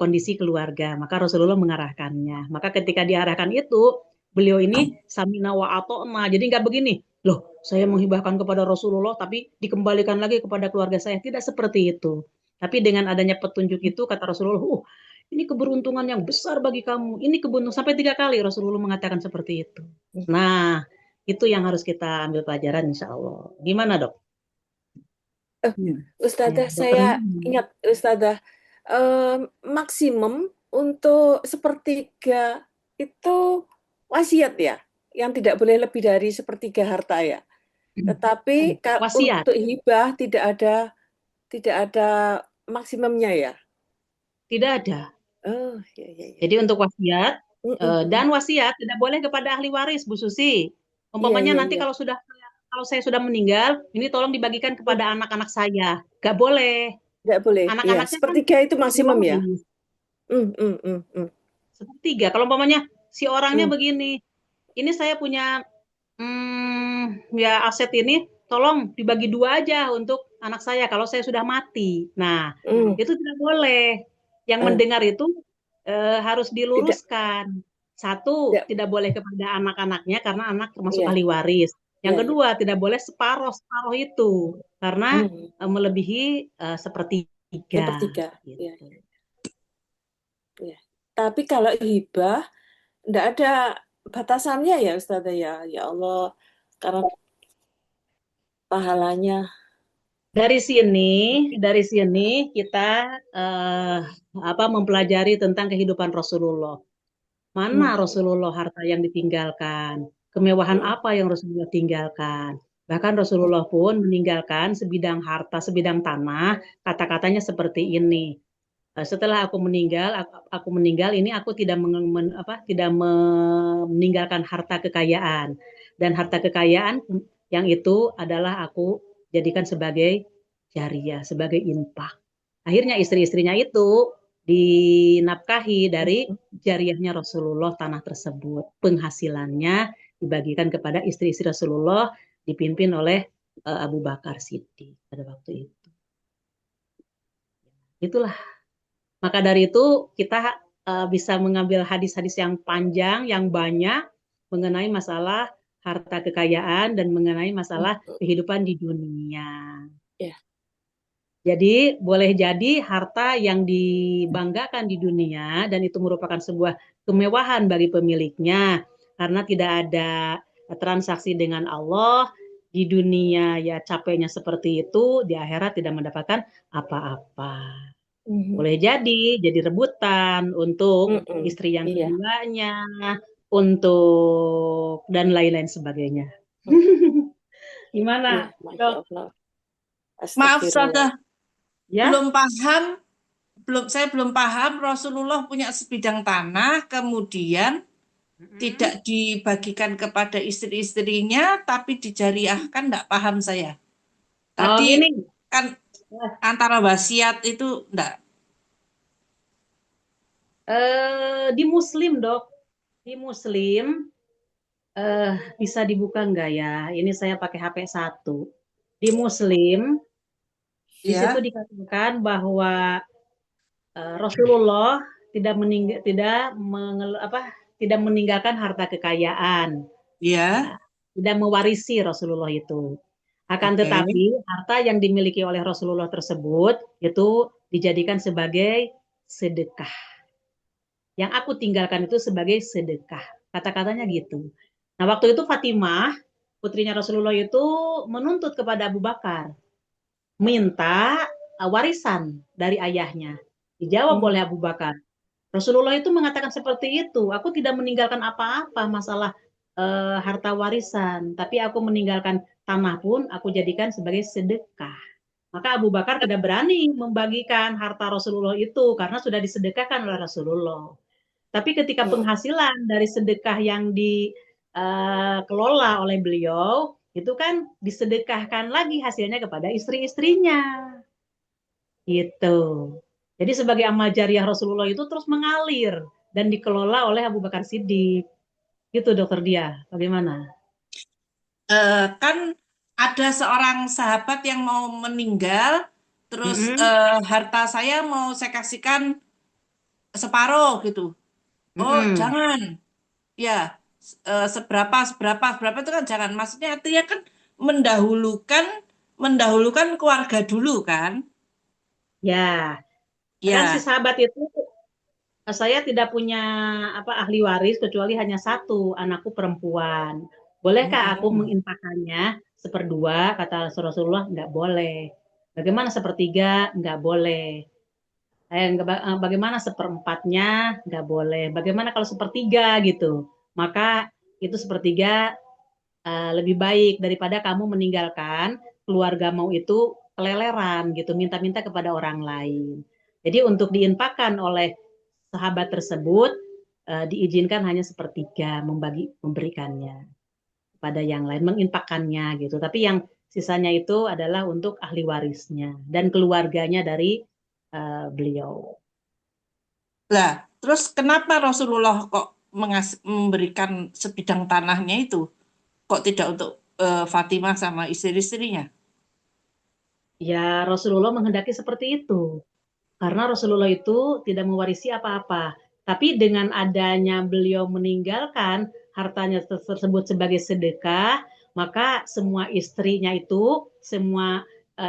kondisi keluarga. Maka Rasulullah mengarahkannya. Maka ketika diarahkan itu, beliau ini samina wa ata'na. Jadi nggak begini, loh saya menghibahkan kepada Rasulullah tapi dikembalikan lagi kepada keluarga saya. Tidak seperti itu. Tapi dengan adanya petunjuk itu, kata Rasulullah, ini keberuntungan yang besar bagi kamu. Ini keberuntungan sampai 3 kali Rasulullah mengatakan seperti itu. Nah, itu yang harus kita ambil pelajaran insya Allah. Gimana dok? Ustadzah, saya ingat Ustadzah, maksimum untuk sepertiga itu wasiat ya, yang tidak boleh lebih dari sepertiga harta ya. Tetapi untuk hibah tidak ada maksimumnya ya. Tidak ada. Oh, ya. Jadi untuk wasiat dan wasiat tidak boleh kepada ahli waris, Bu Susi. Umpamanya nanti kalau saya sudah meninggal, ini tolong dibagikan kepada anak-anak saya. Gak boleh. Gak boleh. Anak-anaknya sepertiga itu maksimum ya. Sepertiga. Kalau umpamanya si orangnya begini, ini saya punya ya aset ini, tolong dibagi 2 aja untuk anak saya kalau saya sudah mati. Nah, itu tidak boleh. Yang mendengar itu harus diluruskan. Satu, tidak boleh kepada anak-anaknya karena anak termasuk ahli waris. Yang kedua, tidak boleh separuh itu karena melebihi sepertiga. Gitu. Ya. Tapi kalau hibah tidak ada batasannya ya Ustazah ya. Ya Allah, karena pahalanya. Dari sini kita mempelajari tentang kehidupan Rasulullah. Mana Rasulullah harta yang ditinggalkan? Kemewahan apa yang Rasulullah tinggalkan? Bahkan Rasulullah pun meninggalkan sebidang harta, sebidang tanah, kata-katanya seperti ini. Setelah aku meninggal ini aku tidak meninggalkan harta kekayaan. Dan harta kekayaan yang itu adalah aku jadikan sebagai jariyah, sebagai infak. Akhirnya istri-istrinya itu dinafkahi dari jariyahnya Rasulullah tanah tersebut. Penghasilannya dibagikan kepada istri-istri Rasulullah dipimpin oleh Abu Bakar Siddiq pada waktu itu. Itulah. Maka dari itu kita bisa mengambil hadis-hadis yang panjang, yang banyak mengenai masalah harta kekayaan dan mengenai masalah kehidupan di dunia. Jadi boleh jadi harta yang dibanggakan di dunia dan itu merupakan sebuah kemewahan bagi pemiliknya karena tidak ada transaksi dengan Allah di dunia ya capeknya seperti itu, di akhirat tidak mendapatkan apa-apa. Boleh jadi rebutan untuk istri yang keduanya, untuk dan lain-lain sebagainya. Gimana? Maaf, Ustazah. Ya? Saya belum paham Rasulullah punya sebidang tanah, kemudian tidak dibagikan kepada istri-istrinya, tapi dijariahkan, enggak paham saya. Tadi kan antara wasiat itu enggak. Di Muslim, Dok. Di Muslim bisa dibuka enggak ya? Ini saya pakai HP 1. Di Muslim Di situ Ya, dikatakan bahwa Rasulullah tidak meninggalkan harta kekayaan, ya, ya, tidak mewarisi Rasulullah itu. Akan oke. tetapi harta yang dimiliki oleh Rasulullah tersebut itu dijadikan sebagai sedekah. Yang aku tinggalkan itu sebagai sedekah. Kata-katanya gitu. Nah, waktu itu Fatimah, putrinya Rasulullah itu menuntut kepada Abu Bakar, minta warisan dari ayahnya. Dijawab oleh Abu Bakar. Rasulullah itu mengatakan seperti itu. Aku tidak meninggalkan apa-apa masalah harta warisan, tapi aku meninggalkan tanah pun aku jadikan sebagai sedekah. Maka Abu Bakar tidak berani membagikan harta Rasulullah itu karena sudah disedekahkan oleh Rasulullah. Tapi ketika penghasilan dari sedekah yang dikelola oleh beliau, itu kan disedekahkan lagi hasilnya kepada istri-istrinya. Gitu. Jadi sebagai amal jariah Rasulullah itu terus mengalir dan dikelola oleh Abu Bakar Siddiq. Gitu Dokter Dia, bagaimana? Kan ada seorang sahabat yang mau meninggal, terus harta saya mau saya kasihkan separuh gitu. Oh, jangan. Ya, seberapa itu kan jangan. Maksudnya artinya kan mendahulukan mendahulukan keluarga dulu kan? Ya, kan si Ya. sahabat itu saya tidak punya ahli waris kecuali hanya satu, anakku perempuan. Bolehkah aku Mm-mm. menginfakannya seperdua? Kata Rasulullah, nggak boleh. Bagaimana sepertiga? Nggak boleh. Bagaimana seperempatnya? Nggak boleh. Bagaimana kalau sepertiga gitu? Maka itu sepertiga lebih baik daripada kamu meninggalkan keluargamu itu keleleran gitu, minta-minta kepada orang lain. Jadi untuk diinfakkan oleh sahabat tersebut diizinkan hanya sepertiga memberikannya kepada yang lain, menginfakkannya gitu. Tapi yang sisanya itu adalah untuk ahli warisnya dan keluarganya dari beliau. Lah, terus kenapa Rasulullah kok memberikan sebidang tanahnya itu? Kok tidak untuk Fatimah sama istri-istrinya? Ya Rasulullah menghendaki seperti itu. Karena Rasulullah itu tidak mewarisi apa-apa. Tapi dengan adanya beliau meninggalkan hartanya tersebut sebagai sedekah, maka semua istrinya itu, semua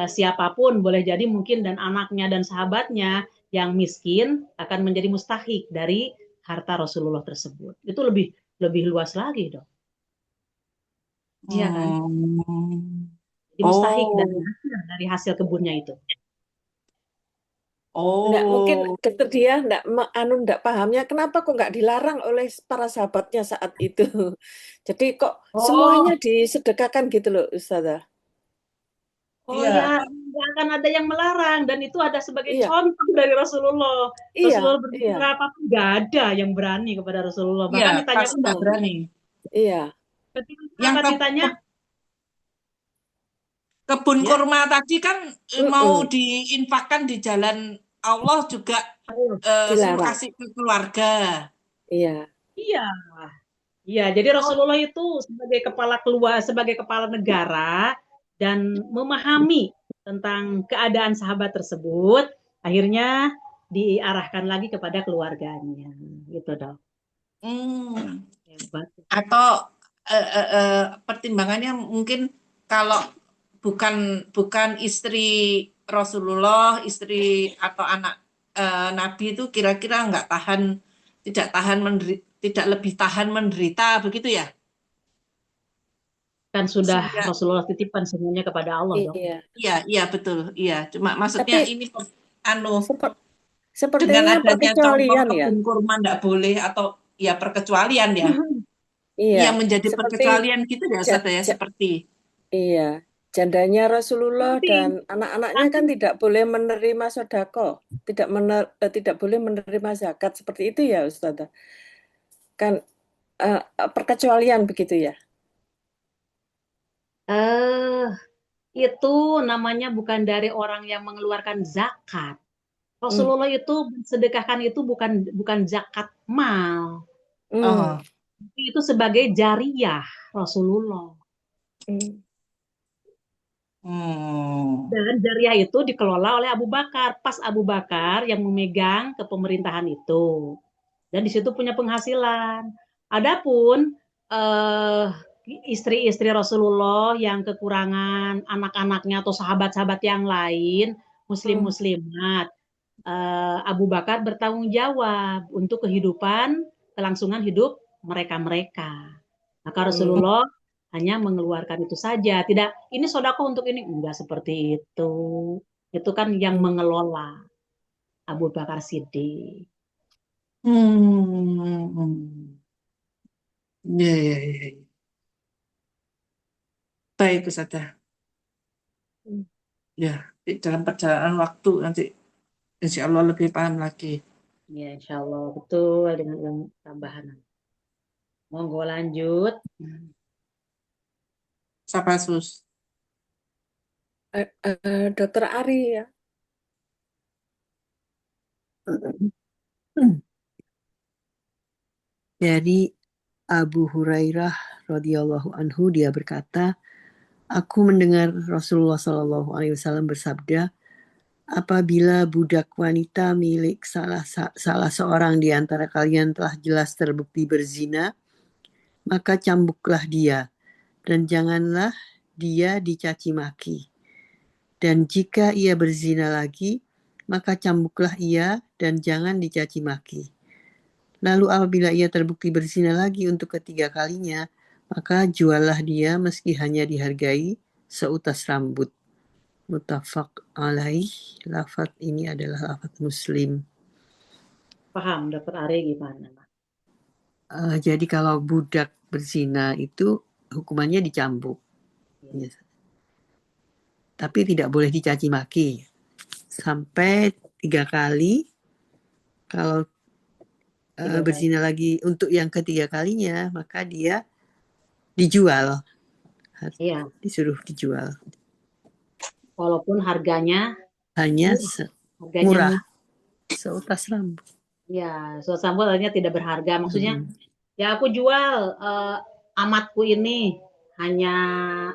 siapapun boleh jadi mungkin dan anaknya dan sahabatnya yang miskin akan menjadi mustahik dari harta Rasulullah tersebut. Itu lebih luas lagi, Dok. Iya kan? Hmm. Jadi mustahik Oh, dari hasil kebunnya itu. Nggak, mungkin oh, dokter dia nggak pahamnya kenapa kok nggak dilarang oleh para sahabatnya saat itu. Jadi kok semuanya Oh, disedekahkan gitu loh, Ustazah. Oh iya. ya, nggak akan ada yang melarang dan itu ada sebagai Iya, contoh dari Rasulullah. iya, Rasulullah iya, berbicara apapun nggak ada yang berani kepada Rasulullah. Iya, Bahkan ditanya pasti nggak Umar, berani. iya, ketika Yang sahabat ditanya, kebun ya, kurma tadi kan mau mm-mm, diinfakkan di jalan Allah juga suruh dilarang. kasih ke keluarga. Iya, iya, iya. Jadi Rasulullah itu sebagai kepala negara dan memahami tentang keadaan sahabat tersebut, akhirnya diarahkan lagi kepada keluarganya, gitu dong. Hmm. Hebat. Atau pertimbangannya mungkin kalau bukan bukan istri Rasulullah, istri atau anak Nabi itu kira-kira nggak tahan, tidak lebih tahan menderita begitu ya? Kan sudah Sehingga Rasulullah titipkan semuanya kepada Allah dong. iya. iya iya betul iya. Cuma maksudnya Tapi ini anu dengan sepertinya adanya contoh perkecualian ya. kebun kurma nggak boleh atau ya perkecualian ya. Iya, Yang menjadi seperti perkecualian gitu ya ja- Ustaz ya ja- seperti. iya, jandanya Rasulullah Nanti, dan anak-anaknya kan nanti tidak boleh menerima sodako, tidak boleh menerima zakat seperti itu ya, Ustazah. Kan perkecualian begitu ya. eh itu namanya bukan dari orang yang mengeluarkan zakat. Hmm, Rasulullah itu sedekahkan itu bukan bukan zakat mal, hmm, Oh, itu sebagai jariyah Rasulullah. hmm. Hmm. Dan Jariyah itu dikelola oleh Abu Bakar. Pas Abu Bakar yang memegang kepemerintahan itu. Dan di situ punya penghasilan. Adapun eh, istri-istri Rasulullah yang kekurangan anak-anaknya atau sahabat-sahabat yang lain, muslim-muslimat, Abu Bakar bertanggung jawab untuk kehidupan, kelangsungan hidup mereka-mereka. Maka Rasulullah hanya mengeluarkan itu saja. Tidak, ini sodako untuk ini. Enggak seperti itu. Itu kan yang mengelola Abu Bakar Siddiq. Hmm. Ya, ya, ya. Baik, Ustazah. Ya, dalam perjalanan waktu nanti insya Allah lebih paham lagi. Ya, insya Allah betul dengan yang tambahan. Monggo lanjut. Siapa Sus? Dokter Ari ya. Dari Abu Hurairah radhiyallahu anhu dia berkata, aku mendengar Rasulullah Shallallahu Alaihi Wasallam bersabda, apabila budak wanita milik salah seorang di antara kalian telah jelas terbukti berzina, maka cambuklah dia dan janganlah dia dicaci maki. Dan jika ia berzina lagi, maka cambuklah ia dan jangan dicaci maki. Lalu apabila ia terbukti berzina lagi untuk ketiga kalinya, maka juallah dia meski hanya dihargai seutas rambut. Muttafaq alaih. Lafaz ini adalah lafaz Muslim. Paham, Dokter Ari gimana? Jadi kalau budak berzina itu hukumannya dicambuk. Yes. Tapi tidak boleh dicaci maki. Sampai 3 kali. Kalau berzina lagi untuk yang ketiga kalinya, maka dia dijual. Iya. Disuruh dijual. Walaupun harganya hanya murah. Seutas rambut. Ya, seutas rambut artinya tidak berharga. Maksudnya, ya aku jual amatku ini hanya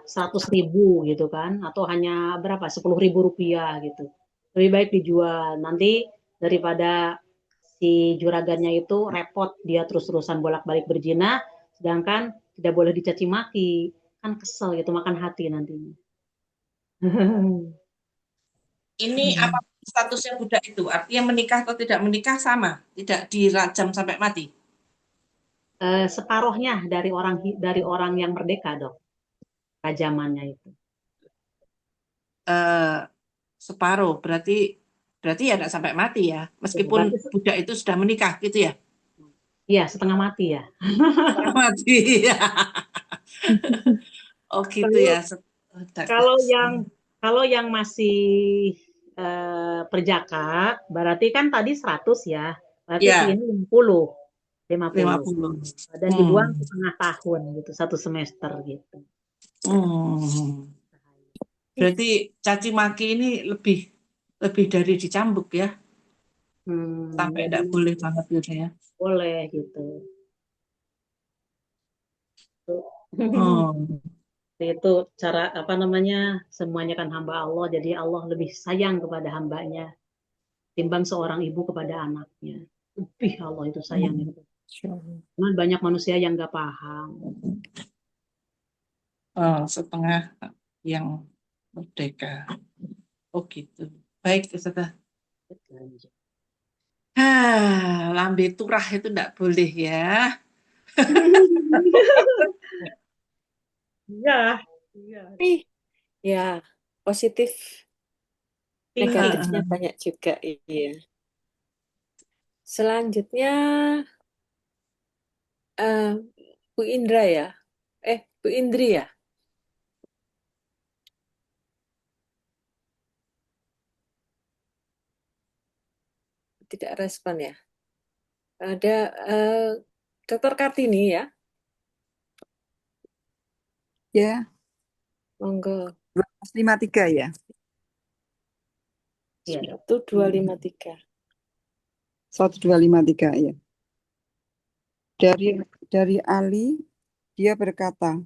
100.000 gitu kan, atau hanya berapa 10.000 rupiah gitu. Lebih baik dijual. Nanti daripada si juragannya itu repot dia terus-terusan bolak-balik berzina, sedangkan tidak boleh dicaci maki, kan kesel gitu, makan hati nantinya. Ini apa statusnya budak itu? Artinya menikah atau tidak menikah sama, tidak dirajam sampai mati. Separuhnya dari orang yang merdeka, Dok. Rajamannya itu. Separuh berarti ya tidak sampai mati ya, meskipun budak itu sudah menikah gitu ya? Iya, setengah mati ya. Setengah mati ya. Oh gitu ya. Kalau yang masih perjaka, berarti kan tadi 100 ya. Berarti si ini 50. Dan dibuang setengah tahun gitu, 1 semester gitu. Berarti caci maki ini lebih dari dicambuk ya? Sampai tidak boleh banget gitu ya? Boleh gitu. Itu cara semuanya kan hamba Allah, jadi Allah lebih sayang kepada hambanya timbang seorang ibu kepada anaknya. Lebih Allah itu sayangnya. Cuman banyak manusia yang nggak paham. Setengah yang merdeka. Oh gitu. Baik, Ustazah. Lambe turah itu tidak boleh ya. Ya, positif negatifnya banyak juga. Iya. Selanjutnya Bu Indra ya. Bu Indri ya. Tidak respon ya. Ada Dokter Kartini ya. Ya. Monggo. 253 ya. 1253. 1253 ya. Dari Ali dia berkata,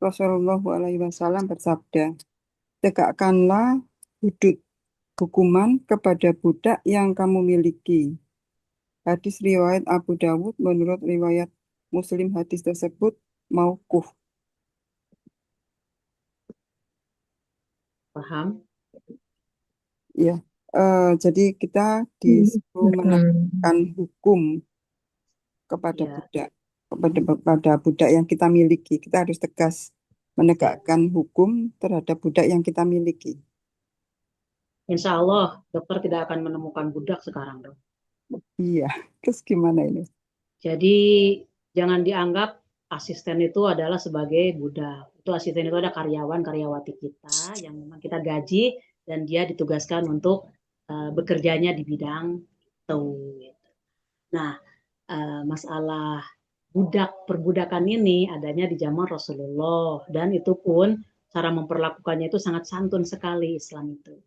Rasulullah SAW bersabda, tegakkanlah hudud hukuman kepada budak yang kamu miliki. Hadis riwayat Abu Dawud, menurut riwayat Muslim hadis tersebut mauquf. Paham? Ya, jadi kita disuruh menegakkan hukum kepada Ya. budak yang kita miliki. Kita harus tegas menegakkan hukum terhadap budak yang kita miliki. Insya Allah dokter tidak akan menemukan budak sekarang, dok. Iya, terus gimana ini? Jadi jangan dianggap asisten itu adalah sebagai budak. Itu asisten itu ada karyawan-karyawati kita yang memang kita gaji dan dia ditugaskan untuk bekerjanya di bidang itu. Nah, masalah perbudakan ini adanya di zaman Rasulullah dan itu pun cara memperlakukannya itu sangat santun sekali Islam itu.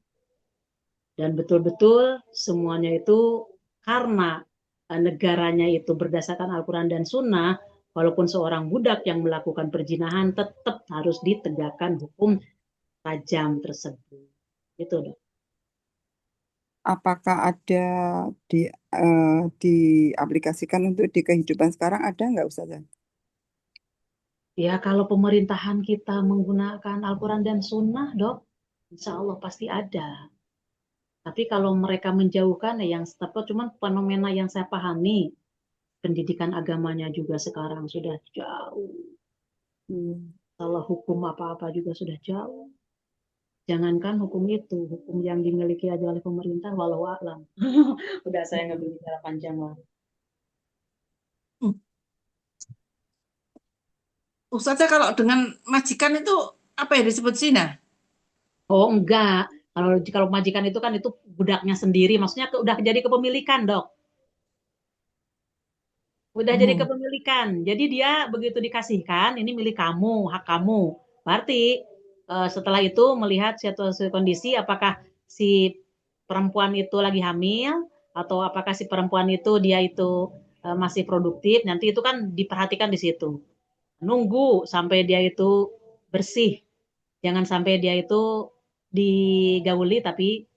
Dan betul-betul semuanya itu karena negaranya itu berdasarkan Al-Quran dan Sunnah, walaupun seorang budak yang melakukan perzinahan tetap harus ditegakkan hukum tajam tersebut. Itu, dok. Apakah ada diaplikasikan untuk di kehidupan sekarang, ada nggak Ustazah? Ya, kalau pemerintahan kita menggunakan Al-Quran dan Sunnah, dok, insya Allah pasti ada. Tapi kalau mereka menjauhkan, yang tepat cuman fenomena yang saya pahami, pendidikan agamanya juga sekarang sudah jauh. Kalau hukum apa-apa juga sudah jauh. Jangankan hukum itu, hukum yang dimiliki aja oleh pemerintah, walau a'lam. Udah saya nggak bicara panjang lah. Ustazah, kalau dengan majikan itu apa yang disebut zina? Oh enggak, kalau majikan itu kan itu budaknya sendiri, maksudnya udah jadi kepemilikan, dok. Udah jadi kepemilikan. Jadi dia begitu dikasihkan, ini milik kamu, hak kamu. Berarti setelah itu melihat situasi kondisi apakah si perempuan itu lagi hamil atau apakah si perempuan itu dia itu masih produktif, nanti itu kan diperhatikan di situ. Nunggu sampai dia itu bersih. Jangan sampai dia itu digauli tapi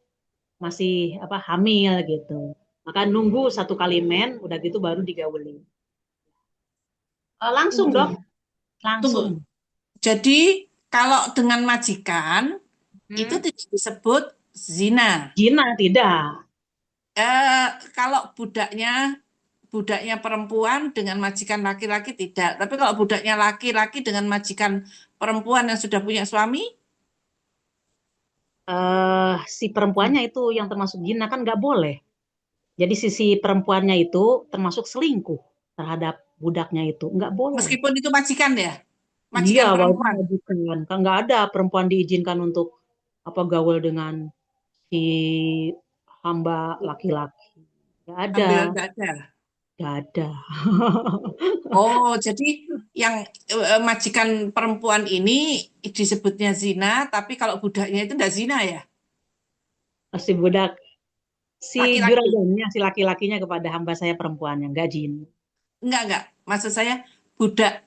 masih hamil gitu. Maka nunggu 1 kali men, udah gitu baru digauli. Langsung, dok. Langsung. Jadi kalau dengan majikan itu tidak disebut zina. Zina tidak. Kalau budaknya perempuan dengan majikan laki-laki tidak. Tapi kalau budaknya laki-laki dengan majikan perempuan yang sudah punya suami? Si perempuannya itu yang termasuk zina kan nggak boleh. Jadi sisi perempuannya itu termasuk selingkuh terhadap budaknya itu. Nggak boleh. Meskipun itu majikan ya? Iya, Majikan perempuan? majikan. Kan nggak ada perempuan diizinkan untuk gaul dengan si hamba laki-laki. Nggak ada. Nggak ada. Nggak ada. Oh, jadi yang majikan perempuan ini disebutnya zina, tapi kalau budaknya itu enggak zina ya? Si budak, si Laki-laki. juragannya, si laki-lakinya kepada hamba saya perempuannya, nggak zina. Enggak. Maksud saya budak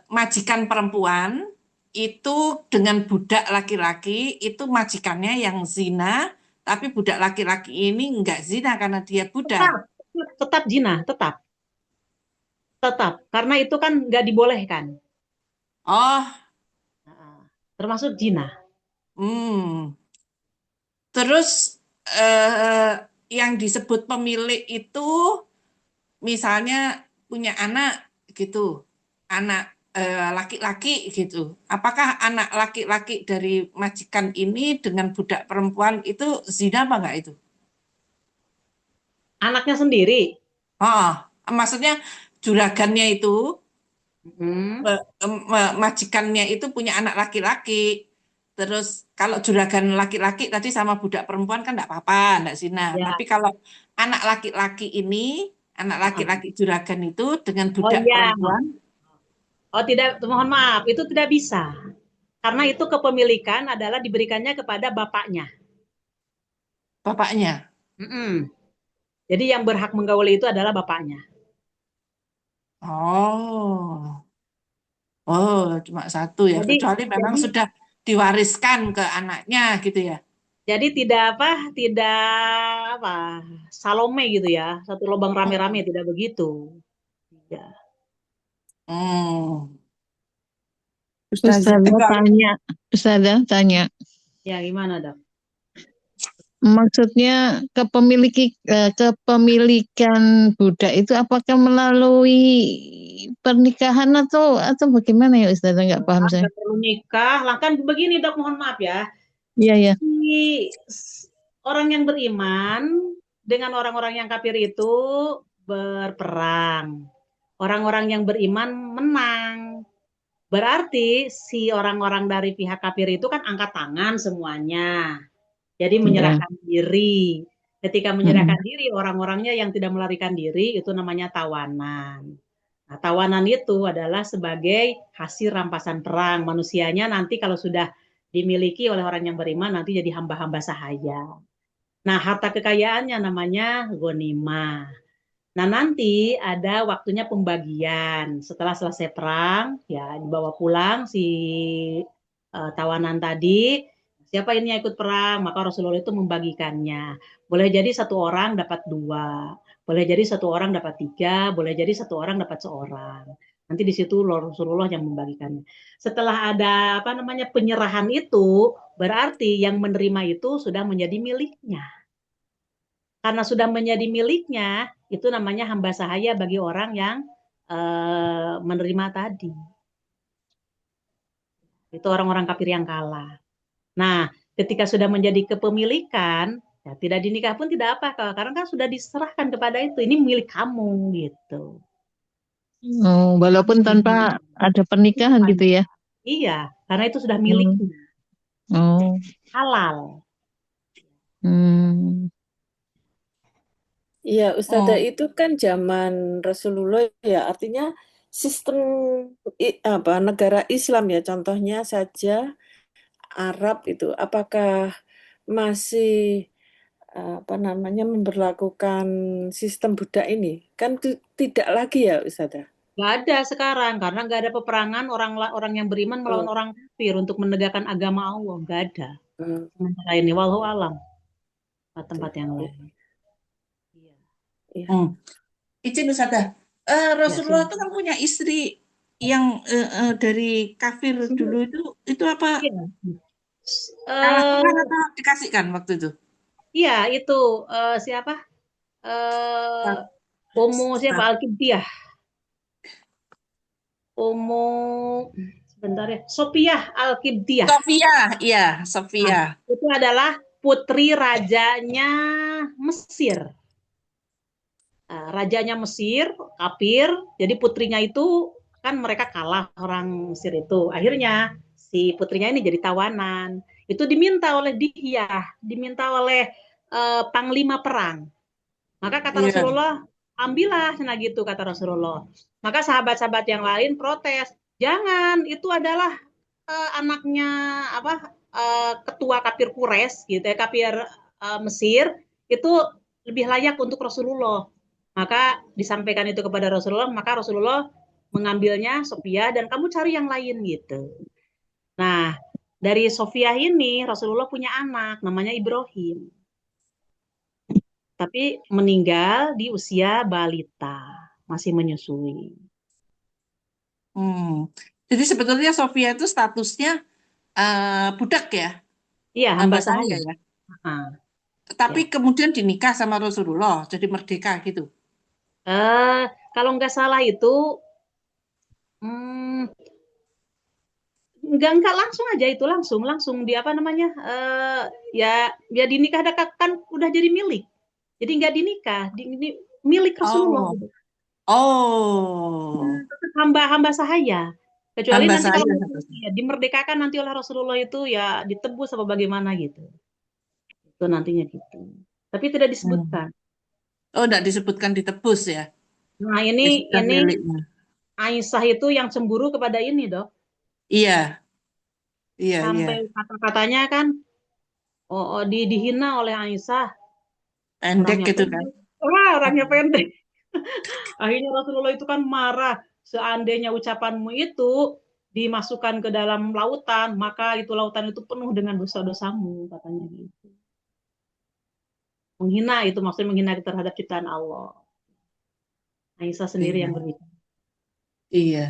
majikan perempuan itu dengan budak laki-laki itu majikannya yang zina, tapi budak laki-laki ini enggak zina karena dia budak. Tetap zina, tetap. Karena itu kan nggak dibolehkan. Oh, termasuk zina. Terus yang disebut pemilik itu misalnya punya anak gitu, anak laki-laki gitu. Apakah anak laki-laki dari majikan ini dengan budak perempuan itu zina apa enggak itu? Anaknya sendiri. Maksudnya juragannya itu, majikannya itu punya anak laki-laki. Terus kalau juragan laki-laki tadi sama budak perempuan kan enggak apa-apa, enggak zina. Ya. Tapi kalau anak laki-laki ini, anak laki-laki juragan itu dengan budak perempuan. Oh tidak, mohon maaf, itu tidak bisa. Karena itu kepemilikan adalah diberikannya kepada bapaknya. Bapaknya? Jadi yang berhak menggauli itu adalah bapaknya. Oh, cuma satu ya. Kecuali memang sudah diwariskan ke anaknya gitu ya. Jadi tidak Salome gitu ya, satu lubang rame-rame, tidak begitu. Tidak. Hmm. Ustazah, Ustazah tanya. Ya gimana dok? Maksudnya kepemilikan budak itu apakah melalui pernikahan atau bagaimana ya Ustazah? Nggak paham saya. Nggak perlu nikah, lah kan begini dok, mohon maaf ya. Iya ya. Orang yang beriman dengan orang-orang yang kafir itu berperang. Orang-orang yang beriman menang. Berarti si orang-orang dari pihak kafir itu kan angkat tangan semuanya. Jadi menyerahkan diri. Ketika menyerahkan diri, orang-orangnya yang tidak melarikan diri itu namanya tawanan. Nah, tawanan itu adalah sebagai hasil rampasan perang. Manusianya nanti kalau sudah dimiliki oleh orang yang beriman, nanti jadi hamba-hamba sahaya. Nah, harta kekayaannya namanya ghanimah. Nah, nanti ada waktunya pembagian. Setelah selesai perang, ya dibawa pulang si tawanan tadi. Siapa ini yang ikut perang, maka Rasulullah itu membagikannya. Boleh jadi satu orang dapat 2, boleh jadi satu orang dapat 3, boleh jadi satu orang dapat seorang. Nanti di situ Rasulullah yang membagikannya. Setelah ada penyerahan itu, berarti yang menerima itu sudah menjadi miliknya. Karena sudah menjadi miliknya, itu namanya hamba sahaya bagi orang yang menerima tadi. Itu orang-orang kafir yang kalah. Nah, ketika sudah menjadi kepemilikan, ya tidak dinikah pun tidak apa, karena kan sudah diserahkan kepada itu. Ini milik kamu gitu. Oh, walaupun tanpa ada pernikahan gitu ya? Iya, karena itu sudah miliknya. Oh. Halal. Iya, Ustazah, itu kan zaman Rasulullah ya, artinya sistem negara Islam ya, contohnya saja Arab itu, apakah masih memberlakukan sistem budak ini? Kan tidak lagi ya, Ustazah? Nggak ada sekarang, karena nggak ada peperangan orang yang beriman melawan orang kafir untuk menegakkan agama Allah. Nggak ada. Sementara ini, wallahu alam. Tempat yang lain. Izin Ustazah, Rasulullah itu kan punya istri yang dari kafir dulu itu apa? Kalah perang atau dikasihkan waktu itu? Iya, itu siapa? Siapa? Al-Qibtiyah. Sebentar ya. Sophia Al-Qibtiyah. Sophia. Itu adalah putri rajanya Mesir. Rajanya Mesir, kafir, jadi putrinya itu kan mereka kalah orang Mesir itu. Akhirnya si putrinya ini jadi tawanan. Itu diminta oleh diminta oleh panglima perang. Maka kata Rasulullah, ambillah, nah gitu kata Rasulullah. Maka sahabat-sahabat yang lain protes, jangan, itu adalah anaknya ketua kafir Quraisy gitu ya, kafir Mesir, itu lebih layak untuk Rasulullah. Maka disampaikan itu kepada Rasulullah, maka Rasulullah mengambilnya Sophia dan kamu cari yang lain gitu. Nah, dari Sophia ini Rasulullah punya anak namanya Ibrahim. Tapi meninggal di usia balita, masih menyusui. Jadi sebetulnya Sophia itu statusnya budak ya? Iya, hamba sahaya ya. Tapi kemudian dinikah sama Rasulullah, jadi merdeka gitu. Kalau nggak salah itu enggak langsung aja itu langsung dia ya dinikah kan udah jadi milik. Jadi nggak dinikah, milik Rasulullah. Hamba sahaya. Kecuali nanti kalau dimerdekakan nanti oleh Rasulullah itu ya ditebus apa bagaimana gitu. Itu nantinya gitu. Tapi tidak disebutkan. Tidak disebutkan ditebus ya. Nah, ini Aisyah itu yang cemburu kepada ini, Dok. Iya. Sampai kata-katanya kan dihina oleh Aisyah. Pendek gitu kan. Orangnya pendek. Akhirnya Rasulullah itu kan marah. Seandainya ucapanmu itu dimasukkan ke dalam lautan, maka itu lautan itu penuh dengan dosa-dosamu, katanya gitu. Menghina itu maksudnya menghina terhadap ciptaan Allah. Aisyah sendiri yang Iya. berbicara. Iya.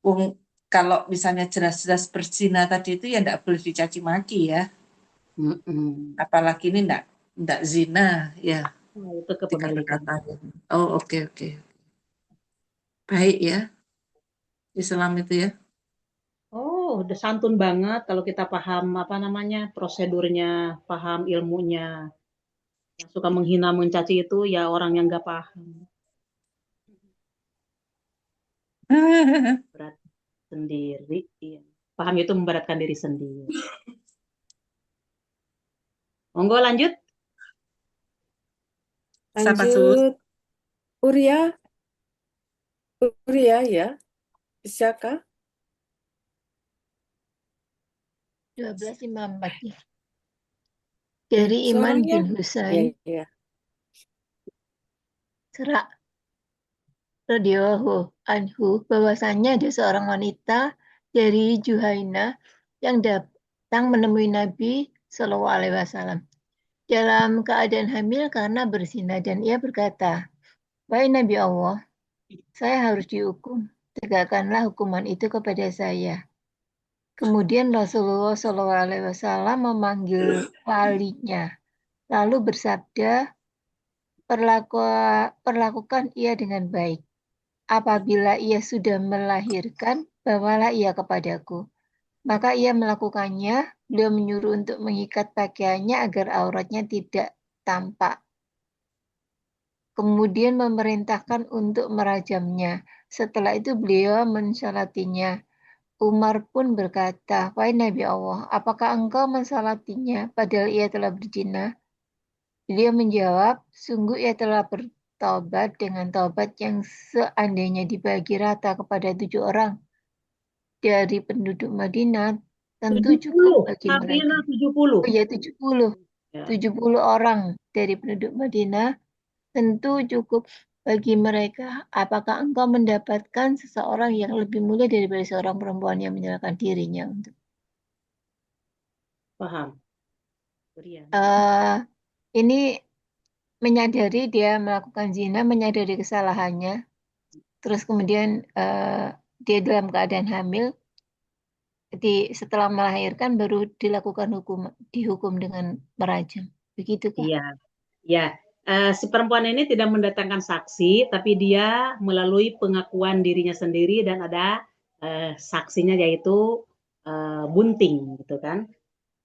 Wong, kalau misalnya jelas-jelas berzina tadi itu ya enggak boleh dicaci maki ya. Apalagi ini enggak zina ya Nah, itu kepemilikan. dikata-katain. Oh, oke. Baik ya. Islam itu ya. Oh, udah santun banget kalau kita paham apa namanya prosedurnya, paham ilmunya. Yang suka menghina, mencaci itu ya orang yang nggak paham. Berat sendiri. Iya. Paham itu memberatkan diri sendiri. Monggo lanjut. Siapa Sus? Lanjut. Uria ya. Bisakah? 1254 ya. Dari Iman Suaranya? bin Husain Ya. Serak radhiyallahu anhu bahwasanya ada seorang wanita dari Juhaina yang datang menemui Nabi Shallallahu Alaihi Wasallam dalam keadaan hamil karena berzina dan ia berkata, "Wahai Nabi Allah, saya harus dihukum. Tegakkanlah hukuman itu kepada saya." Kemudian Rasulullah SAW memanggil walinya, lalu bersabda, perlakukan ia dengan baik. Apabila ia sudah melahirkan, bawalah ia kepadaku. Maka ia melakukannya, beliau menyuruh untuk mengikat pakaiannya agar auratnya tidak tampak. Kemudian memerintahkan untuk merajamnya. Setelah itu beliau mensalatinya. Umar pun berkata, "Wahai Nabi Allah, apakah engkau mensalatinya padahal ia telah berzina?" Beliau menjawab, "Sungguh ia telah bertobat dengan tobat yang seandainya dibagi rata kepada 7 orang dari penduduk Madinah, tentu cukup 70. bagi Sabrina mereka." 70. Oh ya, 70. Ya. 70 orang dari penduduk Madinah, tentu cukup bagi mereka. Apakah engkau mendapatkan seseorang yang lebih mulia daripada seorang perempuan yang menyerahkan dirinya untuk Paham. Berian. ini menyadari dia melakukan zina, menyadari kesalahannya, terus kemudian dia dalam keadaan hamil, setelah melahirkan baru dihukum dengan merajam, begitu kan? Iya, ya. Si perempuan ini tidak mendatangkan saksi, tapi dia melalui pengakuan dirinya sendiri dan ada saksinya yaitu bunting, gitu kan?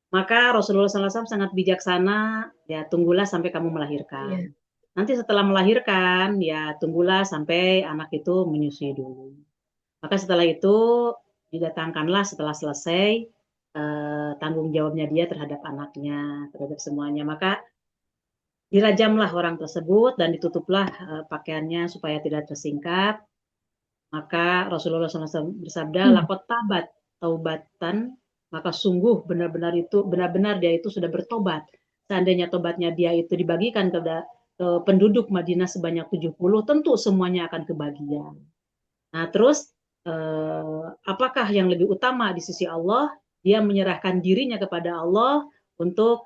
Maka Rasulullah SAW sangat bijaksana, ya tunggulah sampai kamu melahirkan. Iya. Nanti setelah melahirkan, ya tunggulah sampai anak itu menyusui dulu. Maka setelah itu didatangkanlah setelah selesai tanggung jawabnya dia terhadap anaknya, terhadap semuanya. Maka dirajamlah orang tersebut dan ditutuplah pakaiannya supaya tidak tersingkap. Maka Rasulullah SAW bersabda, "Laqad tabat taubatan," maka sungguh benar-benar dia itu sudah bertobat. Seandainya tobatnya dia itu dibagikan ke penduduk Madinah sebanyak 70, tentu semuanya akan kebagian. Nah, terus apakah yang lebih utama di sisi Allah? Dia menyerahkan dirinya kepada Allah untuk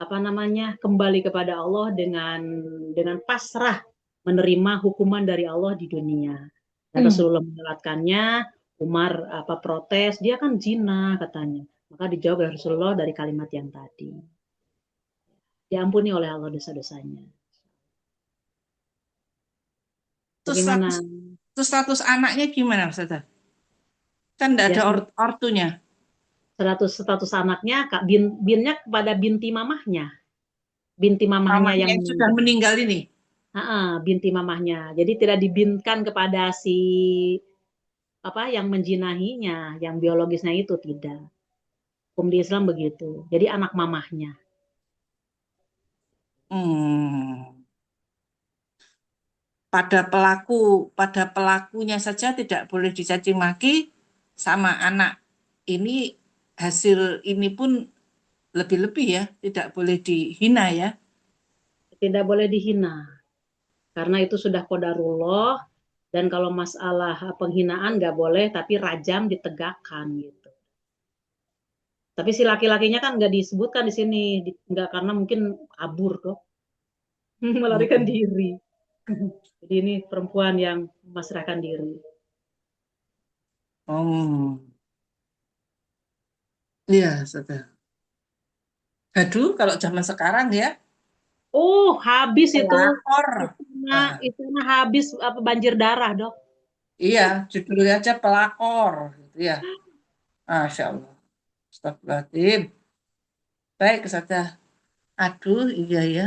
kembali kepada Allah dengan pasrah menerima hukuman dari Allah di dunia. Dan Rasulullah menyelatkannya, Umar protes, dia kan zina katanya. Maka dijawab oleh Rasulullah dari kalimat yang tadi. Diampuni oleh Allah dosa-dosanya. Bagaimana? Terus status anaknya gimana, Ustazah? Kan enggak ada ortunya. Status anaknya binnya kepada binti mamahnya. Binti mamahnya yang sudah meninggal ini. Binti mamahnya. Jadi tidak dibinkan kepada si yang menjinahinya, yang biologisnya itu tidak. Hukum di Islam begitu. Jadi anak mamahnya. Pada pelakunya saja tidak boleh dicaci maki, sama anak ini hasil ini pun lebih-lebih ya, tidak boleh dihina ya. Tidak boleh dihina. Karena itu sudah qadarullah, Dan kalau masalah penghinaan nggak boleh, tapi rajam ditegakkan gitu. Tapi si laki-lakinya kan nggak disebutkan di sini, nggak, karena mungkin kabur kok, melarikan Hmm. diri. Jadi ini perempuan yang memasrahkan diri. Iya, sudah. Aduh, kalau zaman sekarang ya, Oh, habis itu. pelakor. Itu habis apa banjir darah, Dok. Iya, judulnya aja pelakor, gitu ya. Masya Allah. Astagfirullahaladzim. Baik, saja. Aduh, iya ya.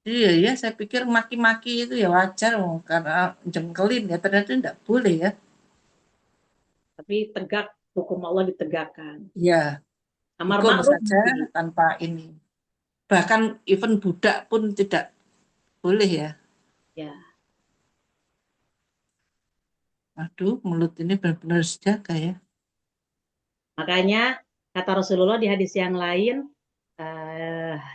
Iya ya, saya pikir maki-maki itu ya wajar, karena jengkelin ya. Ternyata tidak boleh ya. Tapi tegak, hukum Allah ditegakkan. Iya, Amar hukum ma'ruf saja tanpa ini. Bahkan even budak pun tidak boleh ya. ya. Aduh, mulut ini benar-benar harus dijaga ya. Makanya kata Rasulullah di hadis yang lain,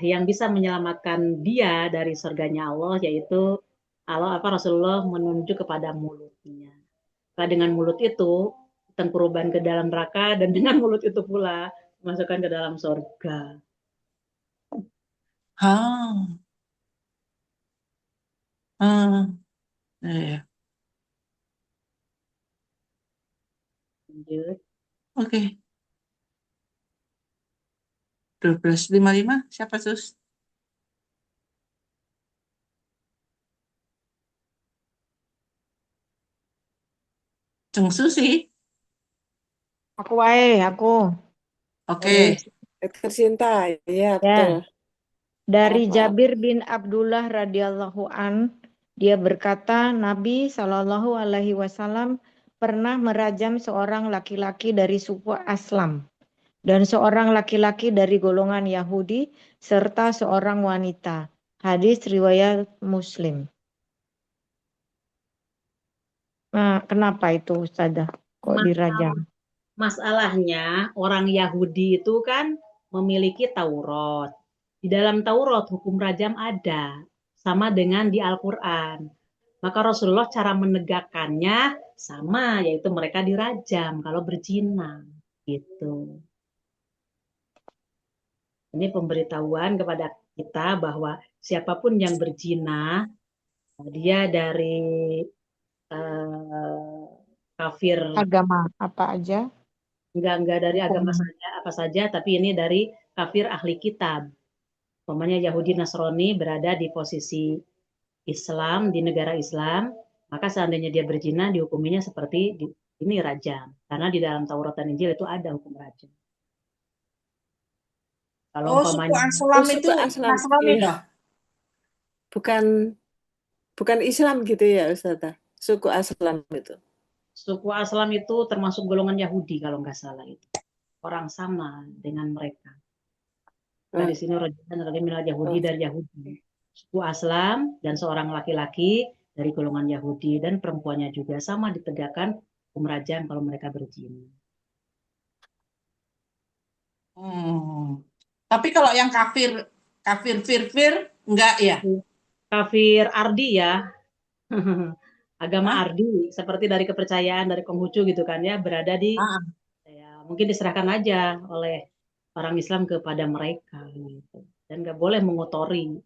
yang bisa menyelamatkan dia dari surganya Allah yaitu Rasulullah menunjuk kepada mulutnya. Nah, dengan mulut itu tengkuruban ke dalam neraka, dan dengan mulut itu pula masukkan ke dalam surga. Iya. Lanjut. Oke. 12.55 siapa sus? Jeng Susi. Aku wae, aku. Oke. Dokter Sinta, ya Ya. betul. Dari Maaf. Jabir bin Abdullah radhiyallahu an, dia berkata, Nabi Shallallahu alaihi wasallam pernah merajam seorang laki-laki dari suku Aslam dan seorang laki-laki dari golongan Yahudi serta seorang wanita. Hadis riwayat Muslim. Nah, kenapa itu Ustazah kok dirajam? Masalahnya orang Yahudi itu kan memiliki Taurat. Di dalam Taurat hukum rajam ada, sama dengan di Al-Quran. Maka Rasulullah cara menegakkannya sama, yaitu mereka dirajam kalau berzina. Gitu. Ini pemberitahuan kepada kita bahwa siapapun yang berzina, dia dari kafir, Agama apa aja? enggak dari agama saja, apa saja, tapi ini dari kafir ahli kitab. Umpamanya Yahudi Nasrani berada di posisi Islam, di negara Islam, maka seandainya dia berzina dihukuminya seperti ini rajam. Karena di dalam Taurat dan Injil itu ada hukum rajam. Kalau Suku umpamanya Aslam suku itu Aslam, Nasrani iya. toh? Bukan Islam gitu ya Ustazah. Suku Aslam itu. suku Aslam itu termasuk golongan Yahudi kalau nggak salah itu. Orang sama dengan mereka. Nah, di sini rajam minal Yahudi dari Yahudi. Suku Aslam dan seorang laki-laki dari golongan Yahudi, dan perempuannya juga sama ditegakkan hukum rajam kalau mereka berzina. Tapi kalau yang kafir firfir enggak ya? Kafir Ardi ya. Agama Ardi seperti dari kepercayaan dari Konghucu gitu kan ya, berada di ya, mungkin diserahkan aja oleh orang Islam kepada mereka gitu. Dan nggak boleh mengotori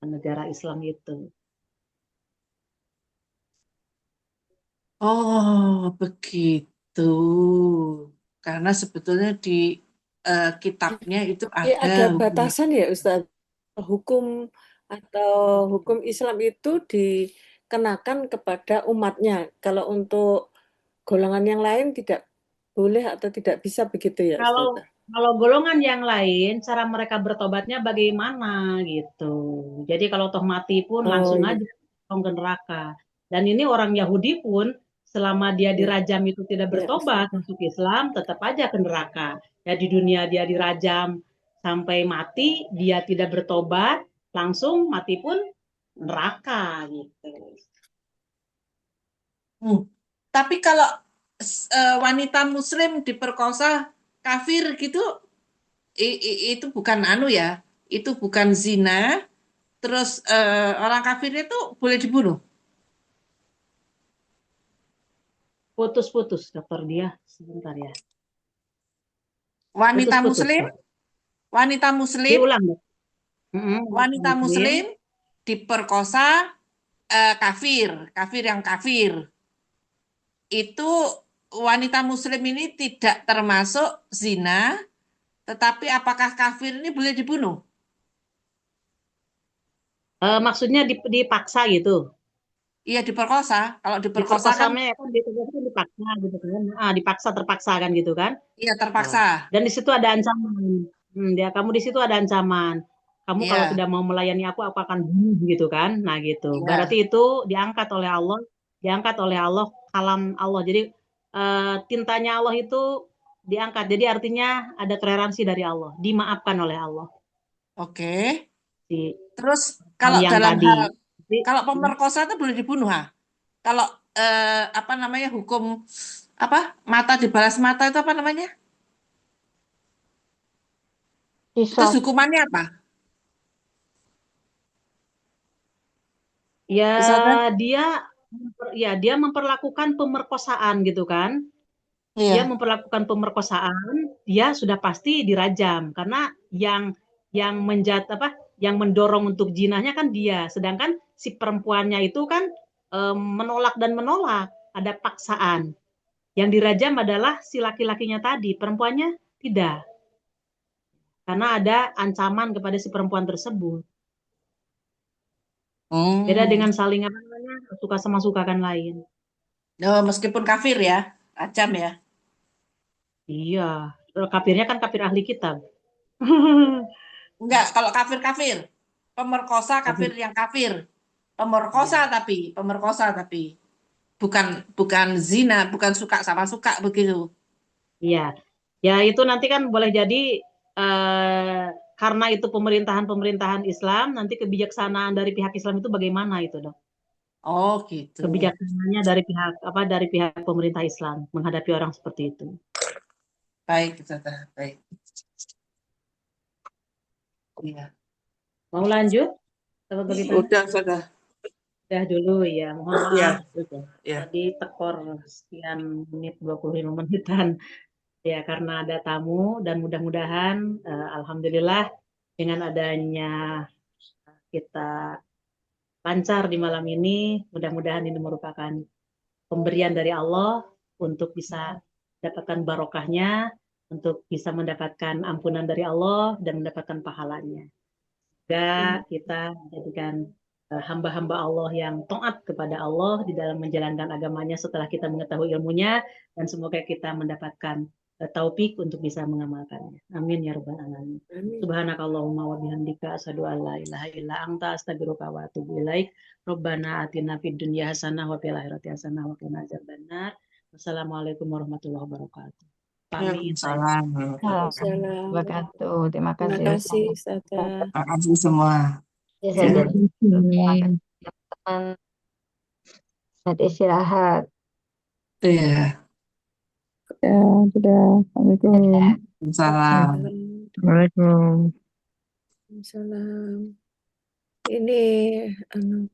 negara Islam itu. Oh, begitu. Karena sebetulnya di kitabnya itu Iya, ada hukum. batasan ya Ustaz. Hukum atau hukum Islam itu dikenakan kepada umatnya. Kalau untuk golongan yang lain tidak boleh atau tidak bisa begitu ya Ustazah? Kalau golongan yang lain, cara mereka bertobatnya bagaimana gitu. Jadi kalau toh mati pun langsung iya. aja ke neraka. Dan ini orang Yahudi pun selama dia dirajam itu tidak bertobat masuk Islam, tetap aja ke neraka. Ya di dunia dia dirajam sampai mati, dia tidak bertobat, langsung mati pun neraka gitu. Tapi kalau wanita Muslim diperkosa kafir gitu, itu bukan anu ya, itu bukan zina, terus orang kafir itu boleh dibunuh? Putus-putus, dokter dia. Sebentar ya. Wanita Putus-putus, muslim, Dok. wanita muslim, Diulang, Dok. wanita muslim diperkosa kafir yang kafir. Itu wanita muslim ini tidak termasuk zina, tetapi apakah kafir ini boleh dibunuh? Maksudnya dipaksa gitu. Iya, diperkosa. Kalau diperkosa Diperkosa kan, kan dipaksa gitu kan. Dipaksa terpaksa kan gitu kan. iya terpaksa. Dan di situ ada ancaman. Kamu di situ ada ancaman. Kamu Iya. kalau tidak mau melayani aku akan bunuh gitu kan. Nah gitu. Iya. Berarti itu diangkat oleh Allah, kalam Allah. Jadi tintanya Allah itu diangkat. Jadi artinya ada toleransi dari Allah, dimaafkan oleh Allah. Oke. Si Terus kalau yang dalam tadi. hal kalau pemerkosa itu boleh dibunuh, ha? Kalau apa namanya hukum apa mata dibalas mata itu apa namanya? Terus hukumannya apa? Ya Misalkan? dia memperlakukan pemerkosaan gitu kan. Iya. Dia memperlakukan pemerkosaan, dia sudah pasti dirajam karena yang yang mendorong untuk jinahnya kan dia, sedangkan si perempuannya itu kan menolak, ada paksaan. Yang dirajam adalah si laki-lakinya tadi, perempuannya tidak. Karena ada ancaman kepada si perempuan tersebut. Beda dengan saling suka sama sukakan lain. Meskipun kafir ya, rajam ya. Iya, kafirnya kan kafir ahli kitab. Enggak, kalau kafir. Pemerkosa kafir yang kafir. Pemerkosa tapi bukan zina, bukan suka sama suka begitu. Iya. Ya itu nanti kan boleh jadi karena itu pemerintahan Islam, nanti kebijaksanaan dari pihak Islam itu bagaimana itu, Dok? Oh, gitu. Kebijaksanaannya dari pihak pemerintah Islam menghadapi orang seperti itu. Baik, baik. Iya. Mau lanjut? Udah. Udah dulu ya, mohon maaf. Ya. Tadi tekor sekian menit, 25 menitan. Ya, karena ada tamu dan mudah-mudahan alhamdulillah dengan adanya kita lancar di malam ini, mudah-mudahan ini merupakan pemberian dari Allah untuk bisa mendapatkan barokahnya, untuk bisa mendapatkan ampunan dari Allah dan mendapatkan pahalanya. Semoga kita menjadikan hamba-hamba Allah yang taat kepada Allah di dalam menjalankan agamanya setelah kita mengetahui ilmunya, dan semoga kita mendapatkan taufik untuk bisa mengamalkannya. Amin ya rabbal alamin. Subhanakallahumma wa bihamdika asyhadu an la ilaha illa anta astaghfiruka wa atubu ilaik. Rabbana atina fid dunya hasanah wa fil akhirati hasanah wa qina adzabannar. Wassalamualaikum warahmatullahi wabarakatuh. Pamit. Assalamualaikum wabarakatuh. Terima Terima kasih. kasih, Ustazah. Terima kasih semua. Ya, saja. Teman-teman. Saat istirahat. Iya. Ya, sudah. Assalamualaikum. Salam. Waalaikumsalam. Salam. Ini